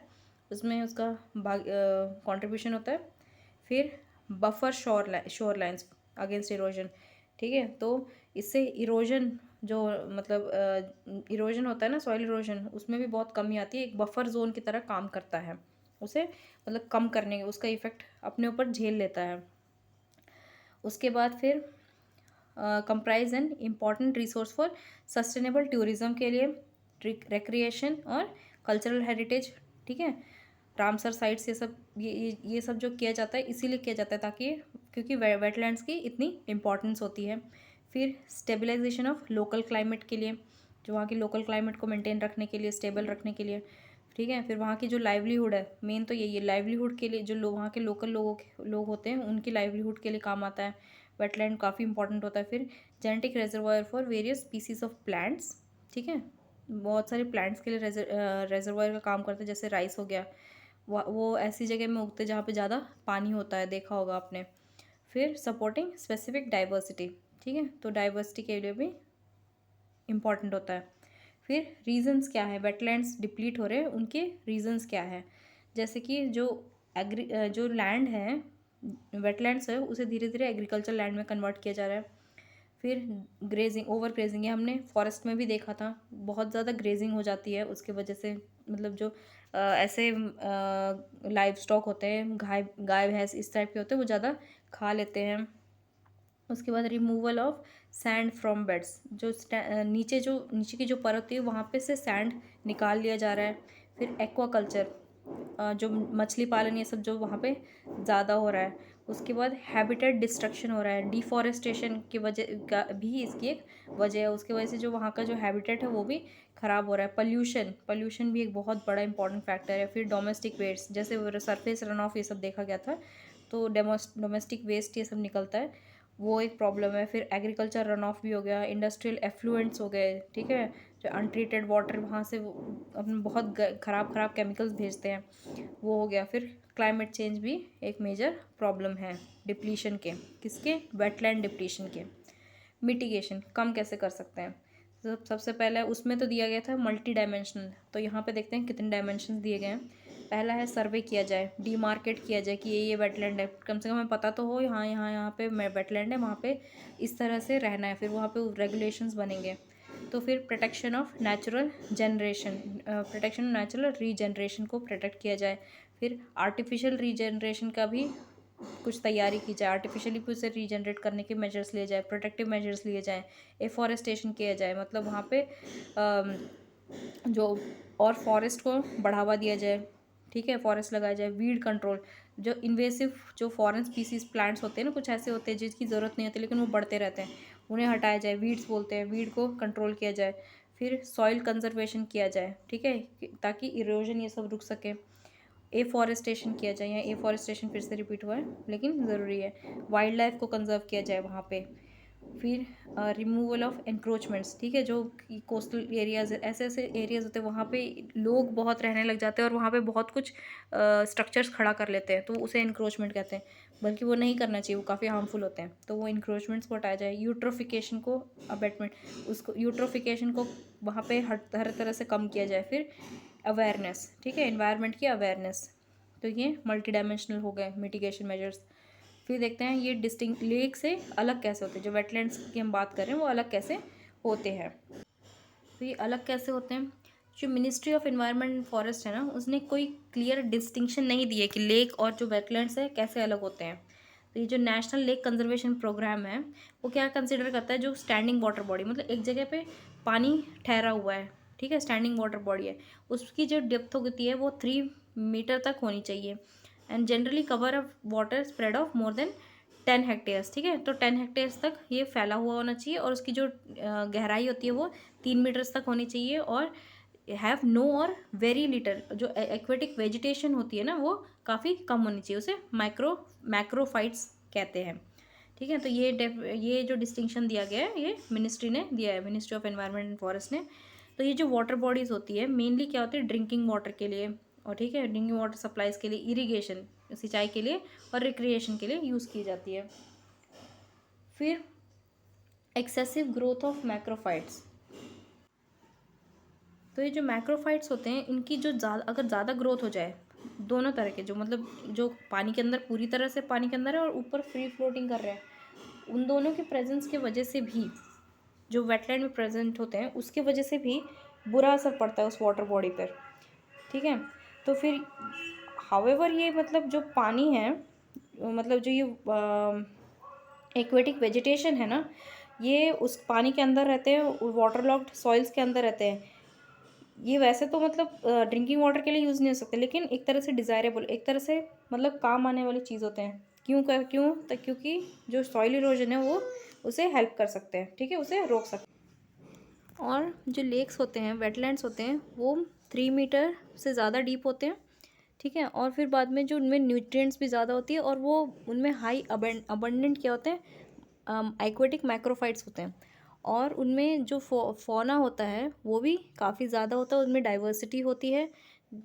उसमें उसका कंट्रीब्यूशन होता है। फिर बफर शोर लाइन्स अगेंस्ट इरोजन, ठीक है, तो इससे इरोजन जो मतलब इरोजन होता है ना, सॉइल इरोजन, उसमें भी बहुत कमी आती है, एक बफर जोन की तरह काम करता है, उसे मतलब कम करने, उसका इफेक्ट अपने ऊपर झेल लेता है। उसके बाद फिर comprise an important resource for sustainable tourism के लिए, रिक्रिएशन और कल्चरल हेरिटेज, ठीक है, रामसर साइट्स, ये सब ये सब जो किया जाता है इसीलिए किया जाता है ताकि, क्योंकि वेटलैंड्स की इतनी इम्पॉर्टेंस होती है। फिर स्टेबलाइजेशन ऑफ लोकल क्लाइमेट के लिए, जो वहाँ की लोकल क्लाइमेट को मेंटेन रखने के लिए, स्टेबल रखने के लिए, ठीक है। फिर वहाँ की जो लाइवलीहुड है, मेन तो यही है, लाइवलीहुड के लिए जो वहाँ के लोकल लोग होते हैं उनकी लाइवलीहुड के लिए काम आता है, वेटलैंड काफ़ी इंपॉर्टेंट होता है। फिर genetic reservoir for various species of plants, ठीक है, बहुत सारे प्लांट्स के लिए रिजर्वायर का काम करते हैं, जैसे राइस हो गया, वो ऐसी जगह में उगते जहाँ पे ज़्यादा पानी होता है, देखा होगा आपने। फिर सपोर्टिंग स्पेसिफिक डाइवर्सिटी, ठीक है, तो डाइवर्सिटी के लिए भी इम्पॉर्टेंट होता है। फिर रीजंस क्या है, वेटलैंड्स डिप्लीट हो रहे हैं उनके रीजंस क्या है, जैसे कि जो लैंड है वेटलैंड्स है उसे धीरे धीरे एग्रीकल्चर लैंड में कन्वर्ट किया जा रहा है। फिर ग्रेजिंग, ओवर ग्रेजिंग, ये हमने फॉरेस्ट में भी देखा था, बहुत ज़्यादा ग्रेजिंग हो जाती है उसकी वजह से, मतलब जो ऐसे लाइव स्टॉक होते हैं, गाय भैंस इस टाइप के होते हैं, वो ज़्यादा खा लेते हैं। उसके बाद removal of sand from beds, नीचे की जो परत होती है वहाँ पे से सैंड निकाल लिया जा रहा है। फिर एक्वाकल्चर, जो मछली पालन ये सब जो वहाँ पे ज़्यादा हो रहा है। उसके बाद हैबिटेट डिस्ट्रक्शन हो रहा है, डिफॉरेस्टेशन की वजह का भी इसकी एक वजह है, उसकी वजह से जो वहाँ का जो हैबिटेट है वो भी ख़राब हो रहा है। पॉल्यूशन भी एक बहुत बड़ा इंपॉर्टेंट फैक्टर है। फिर डोमेस्टिक वेस्ट, जैसे सरफेस रन ऑफ ये सब देखा गया था, तो डोमेस्टिक वेस्ट ये सब निकलता है, वो एक प्रॉब्लम है। फिर एग्रीकल्चर रन ऑफ भी हो गया, इंडस्ट्रियल एफ्लुएंट्स हो गए, ठीक है, जो अनट्रीटेड वाटर वहाँ से अपने बहुत ख़राब केमिकल्स भेजते हैं, वो हो गया। फिर क्लाइमेट चेंज भी एक मेजर प्रॉब्लम है डिप्लीशन के, किसके, वेटलैंड डिप्लीशन के। मिटिगेशन कम कैसे कर सकते हैं, सबसे पहले उसमें तो दिया गया था मल्टी डायमेंशनल, तो यहाँ पे देखते हैं कितने डायमेंशन दिए गए हैं। पहला है सर्वे किया जाए, डीमार्केट किया जाए कि ये वेटलैंड है, कम से कम हमें पता तो हो यहाँ पे वेटलैंड है, वहाँ पे इस तरह से रहना है, फिर वहाँ पे रेगुलेशंस बनेंगे। तो फिर प्रोटेक्शन ऑफ नेचुरल रीजनरेशन को प्रोटेक्ट किया जाए। फिर आर्टिफिशियल रीजनरेशन का भी कुछ तैयारी की जाए, आर्टिफिशियली भी उसे रीजनरेट करने के मेजर्स लिए जाए, प्रोटेक्टिव मेजर्स लिए जाए, एफॉरेस्टेशन किया जाए, मतलब वहाँ पे जो और फॉरेस्ट को बढ़ावा दिया जाए, ठीक है, फॉरेस्ट लगाया जाए। वीड कंट्रोल, जो इन्वेसिव जो फॉरेन स्पीसीज प्लांट्स होते हैं ना, कुछ ऐसे होते हैं जिसकी ज़रूरत नहीं होती लेकिन वो बढ़ते रहते हैं, उन्हें हटाया जाए, वीड्स बोलते हैं, वीड को कंट्रोल किया जाए। फिर सॉइल कंजर्वेशन किया जाए, ठीक है, ताकि इरोजन ये सब रुक सके। एफॉरेस्टेशन किया जाए, यहाँ एफॉरेस्टेशन फिर से रिपीट हुआ है लेकिन ज़रूरी है। वाइल्ड लाइफ को कंजर्व किया जाए वहाँ पे। फिर रिमूवल ऑफ एनक्रोचमेंट्स, ठीक है, जो कोस्टल एरियाज, ऐसे ऐसे एरियाज होते हैं वहाँ पे लोग बहुत रहने लग जाते हैं और वहाँ पे बहुत कुछ स्ट्रक्चर्स खड़ा कर लेते हैं, तो उसे एनक्रोचमेंट कहते हैं, बल्कि वो नहीं करना चाहिए, वो काफ़ी हार्मफुल होते हैं, तो वो इंक्रोचमेंट्स को हटाया जाए। यूट्रोफिकेशन को अबेटमेंट, उसको यूट्रोफिकेशन को वहाँ पे हर तरह से कम किया जाए। फिर अवेयरनेस, ठीक है, एनवायरनमेंट की अवेयरनेस, तो ये मल्टी डायमेंशनल हो गए मिटिगेशन मेजर्स। फिर देखते हैं ये डिस्टिंक्ट लेक से अलग कैसे होते हैं, जो वेटलैंड्स की हम बात कर रहे हैं वो अलग कैसे होते हैं। तो ये अलग कैसे होते हैं, जो ministry of environment and forest है ना, उसने कोई क्लियर डिस्टिंक्शन नहीं दी है कि लेक और जो वेटलैंड्स है कैसे अलग होते हैं। तो ये जो नेशनल लेक कंजर्वेशन प्रोग्राम है वो क्या कंसिडर करता है, जो स्टैंडिंग वाटर बॉडी, मतलब एक जगह पे पानी ठहरा हुआ है, ठीक है, स्टैंडिंग वाटर बॉडी है, उसकी जो डेप्थ होती है वो 3 मीटर तक होनी चाहिए, and generally cover a water spread of more than 10 hectares, ठीक है, तो 10 हेक्टेयर्स तक ये फैला हुआ होना चाहिए, और उसकी जो गहराई होती है वो 3 मीटर्स तक होनी चाहिए, और हैव नो और वेरी लिटर, जो एक्वेटिक वेजिटेशन होती है ना वो काफ़ी कम होनी चाहिए, उसे मैक्रोफाइट्स कहते हैं, ठीक है। तो ये जो डिस्टिंक्शन दिया गया है ये मिनिस्ट्री ने दिया है, ministry of environment and forest ने। तो ये जो वाटर बॉडीज़ होती है मेनली क्या होती है, ड्रिंकिंग वाटर के लिए, और ठीक है, ड्रिंकिंग वाटर सप्लाईज के लिए, इरिगेशन सिंचाई के लिए, और रिक्रिएशन के लिए यूज़ की जाती है। फिर एक्सेसिव ग्रोथ ऑफ मैक्रोफाइट्स, तो ये जो मैक्रोफाइट्स होते हैं इनकी जो अगर ज़्यादा ग्रोथ हो जाए, दोनों तरह के, जो मतलब जो पानी के अंदर पूरी तरह से पानी के अंदर है और ऊपर फ्री फ्लोटिंग कर रहे हैं, उन दोनों के प्रेजेंस की वजह से भी, जो वेटलैंड में प्रेजेंट होते हैं उसके वजह से भी बुरा असर पड़ता है उस वाटर बॉडी पर, ठीक है। तो फिर हाउएवर ये मतलब जो पानी है, मतलब जो ये एक्वेटिक वेजिटेशन है ना, ये उस पानी के अंदर रहते हैं, वाटर लॉक्ड सॉइल्स के अंदर रहते हैं, ये वैसे तो मतलब ड्रिंकिंग वाटर के लिए यूज़ नहीं हो सकते, लेकिन एक तरह से डिज़ायरेबल, एक तरह से मतलब काम आने वाली चीज़ होते हैं। क्यों तो क्योंकि जो सॉइल इरोजन है वो उसे हेल्प कर सकते हैं, ठीक है, उसे रोक सकते हैं। और जो लेक्स होते हैं, वेटलैंड्स होते हैं, वो 3 मीटर से ज़्यादा डीप होते हैं, ठीक है, और फिर बाद में जो उनमें न्यूट्रिएंट्स भी ज़्यादा होती है, और वो उनमें हाई अबंडेंट क्या होते हैं, एक्वेटिक मैक्रोफाइट्स होते हैं, और उनमें जो फौना होता है वो भी काफ़ी ज़्यादा होता है, उनमें डाइवर्सिटी होती है,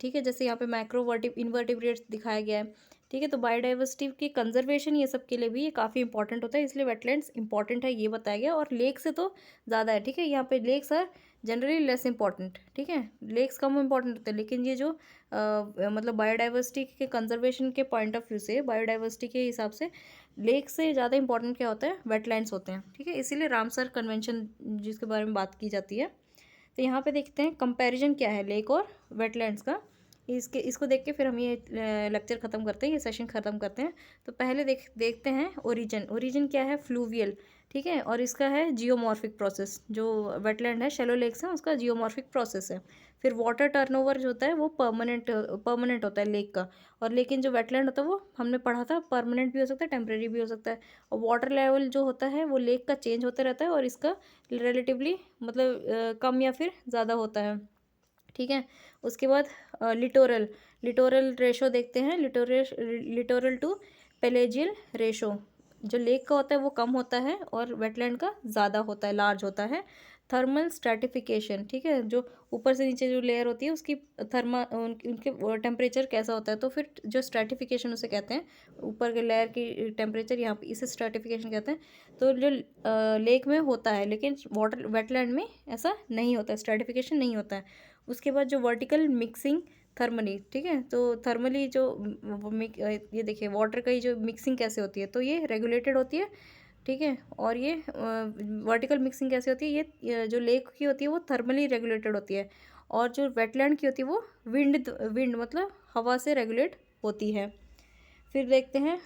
ठीक है, जैसे यहाँ पे इनवर्टिब्रेट्स दिखाया गया है, ठीक है। तो बायोडाइवर्सिटी की कंजर्वेशन ये सब के लिए भी ये काफ़ी इंपॉर्टेंट होता है, इसलिए वेटलैंड्स इंपॉर्टेंट है ये बताया गया। और लेक से तो ज़्यादा है, ठीक है। यहाँ पे lakes are generally less important, ठीक है। लेक्स कम इंपॉर्टेंट होते हैं, लेकिन ये जो मतलब बायोडाइवर्सिटी के कंजर्वेशन के पॉइंट ऑफ व्यू से, बायोडाइवर्सिटी के हिसाब से लेक से ज़्यादा इंपॉर्टेंट क्या होता है, वेटलैंड्स होते हैं, ठीक है। इसीलिए रामसर कन्वेंशन जिसके बारे में बात की जाती है। तो यहाँ पे देखते हैं कंपैरिजन क्या है लेक और वेटलैंड्स का। इसको देख के फिर हम ये लेक्चर ख़त्म करते हैं, ये सेशन ख़त्म करते हैं। तो पहले देखते हैं ओरिजिन। ओरिजिन क्या है, फ्लूवियल, ठीक है। और इसका है जियोमॉर्फिक प्रोसेस। जो वेटलैंड है, शैलो लेक्स है, उसका जियोमॉर्फिक प्रोसेस है। फिर वाटर टर्नओवर जो होता है वो परमानेंट होता है लेक का। और लेकिन जो वेटलैंड होता है वो हमने पढ़ा था परमानेंट भी हो सकता है, टेम्परेरी भी हो सकता है। और वाटर लेवल जो होता है वो लेक का चेंज होता रहता है, और इसका रिलेटिवली मतलब कम या फिर ज़्यादा होता है, ठीक है। उसके बाद लिटोरल लिटोरल रेशो देखते हैं। लिटोरल टू पेलेजियल रेशो, जो लेक का होता है वो कम होता है और वेटलैंड का ज़्यादा होता है, लार्ज होता है। थर्मल स्ट्रैटिफिकेशन, ठीक है, जो ऊपर से नीचे जो लेयर होती है उसकी उनके टेम्परेचर कैसा होता है। तो फिर जो स्ट्रैटिफिकेशन उसे कहते हैं, ऊपर के लेयर की टेम्परेचर, यहाँ पे इसे स्ट्रैटिफिकेशन कहते हैं। तो जो लेक में होता है, लेकिन वाटर वेटलैंड में ऐसा नहीं होता है, स्ट्रैटिफिकेशन नहीं होता है। उसके बाद जो वर्टिकल मिक्सिंग थर्मली, ठीक है। तो थर्मली जो ये देखिए वाटर का ही जो मिक्सिंग कैसे होती है, तो ये रेगुलेटेड होती है, ठीक है। और ये वर्टिकल मिक्सिंग कैसे होती है, ये जो लेक की होती है वो थर्मली रेगुलेटेड होती है। और जो वेटलैंड की होती है वो विंड मतलब हवा से रेगुलेट होती है। फिर देखते हैं,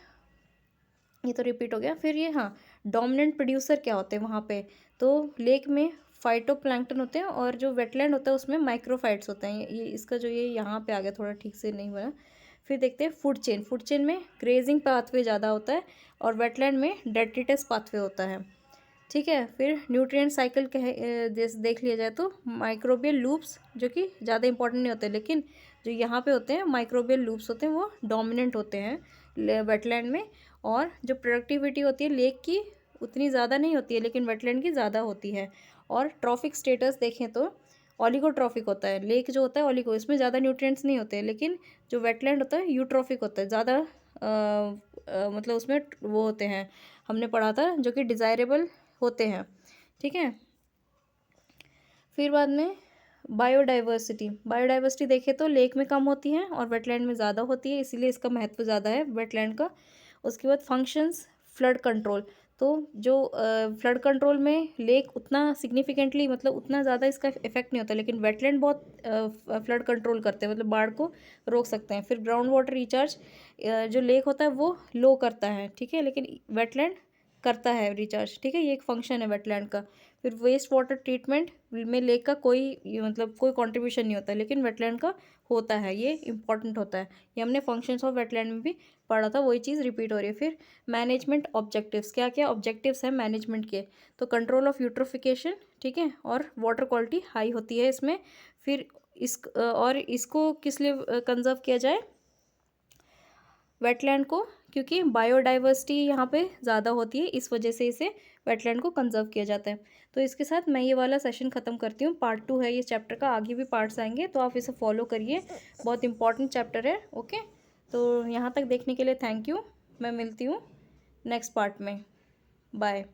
ये तो रिपीट हो गया। फिर ये, हाँ, डोमिनेंट प्रोड्यूसर क्या होते हैं वहाँ पे। तो लेक में फाइटोप्लैंक्टन होते हैं, और जो वेटलैंड होता है उसमें माइक्रोफाइट्स होते हैं। ये इसका जो ये यहाँ पे आ गया, थोड़ा ठीक से नहीं बना। फिर देखते हैं फूड चेन। फूड चेन में ग्रेजिंग पाथवे ज़्यादा होता है, और वेटलैंड में डेट्रिटस पाथवे होता है, ठीक है। फिर न्यूट्रिएंट साइकिल जैसे देख लिया जाए तो माइक्रोबियल लूप्स जो कि ज़्यादा इंपॉर्टेंट नहीं होते, लेकिन जो यहाँ पे होते हैं माइक्रोबियल लूप्स होते हैं वो डोमिनेंट होते हैं वेटलैंड में। और जो प्रोडक्टिविटी होती है लेक की उतनी ज़्यादा नहीं होती है, लेकिन वेटलैंड की ज़्यादा होती है। और ट्रॉफिक स्टेटस देखें तो ऑलिगोट्रॉफिक होता है। लेक जो होता है ऑलिगो, इसमें ज़्यादा न्यूट्रिएंट्स नहीं होते, लेकिन जो वेटलैंड होता है यूट्रॉफिक होता है, ज़्यादा मतलब उसमें वो होते हैं, हमने पढ़ा था, जो कि डिज़ायरेबल होते हैं, ठीक है। फिर बाद में बायोडाइवर्सिटी देखें तो लेक में कम होती है और वेटलैंड में ज़्यादा होती है, इसीलिए इसका महत्व ज़्यादा है वेटलैंड का। उसके बाद फंक्शंस, फ्लड कंट्रोल। तो जो फ्लड कंट्रोल में लेक उतना सिग्निफिकेंटली मतलब उतना ज़्यादा इसका इफेक्ट नहीं होता, लेकिन वेटलैंड बहुत फ्लड कंट्रोल करते हैं, मतलब बाढ़ को रोक सकते हैं। फिर ग्राउंड वाटर रिचार्ज, जो लेक होता है वो लो करता है, ठीक है, लेकिन वेटलैंड करता है रिचार्ज, ठीक है। ये एक फंक्शन है वेटलैंड का। फिर वेस्ट वाटर ट्रीटमेंट में लेक का मतलब कोई कंट्रीब्यूशन नहीं होता, लेकिन वेटलैंड का होता है, ये इंपॉर्टेंट होता है। ये हमने फंक्शंस ऑफ वेटलैंड में भी पढ़ा था, वही चीज़ रिपीट हो रही है। फिर मैनेजमेंट ऑब्जेक्टिव्स, क्या क्या ऑब्जेक्टिव्स हैं मैनेजमेंट के। तो कंट्रोल ऑफ यूट्रोफिकेशन, ठीक है, और वाटर क्वालिटी हाई होती है इसमें। फिर इसको किस लिए कंजर्व किया जाए, वेटलैंड को, क्योंकि बायोडाइवर्सिटी यहाँ पे ज़्यादा होती है, इस वजह से इसे वेटलैंड को कंजर्व किया जाता है। तो इसके साथ मैं ये वाला सेशन ख़त्म करती हूँ। पार्ट 2 है ये चैप्टर का, आगे भी पार्ट्स आएंगे, तो आप इसे फॉलो करिए, बहुत इंपॉर्टेंट चैप्टर है। ओके, तो यहाँ तक देखने के लिए थैंक यू। मैं मिलती हूँ नेक्स्ट पार्ट में। बाय।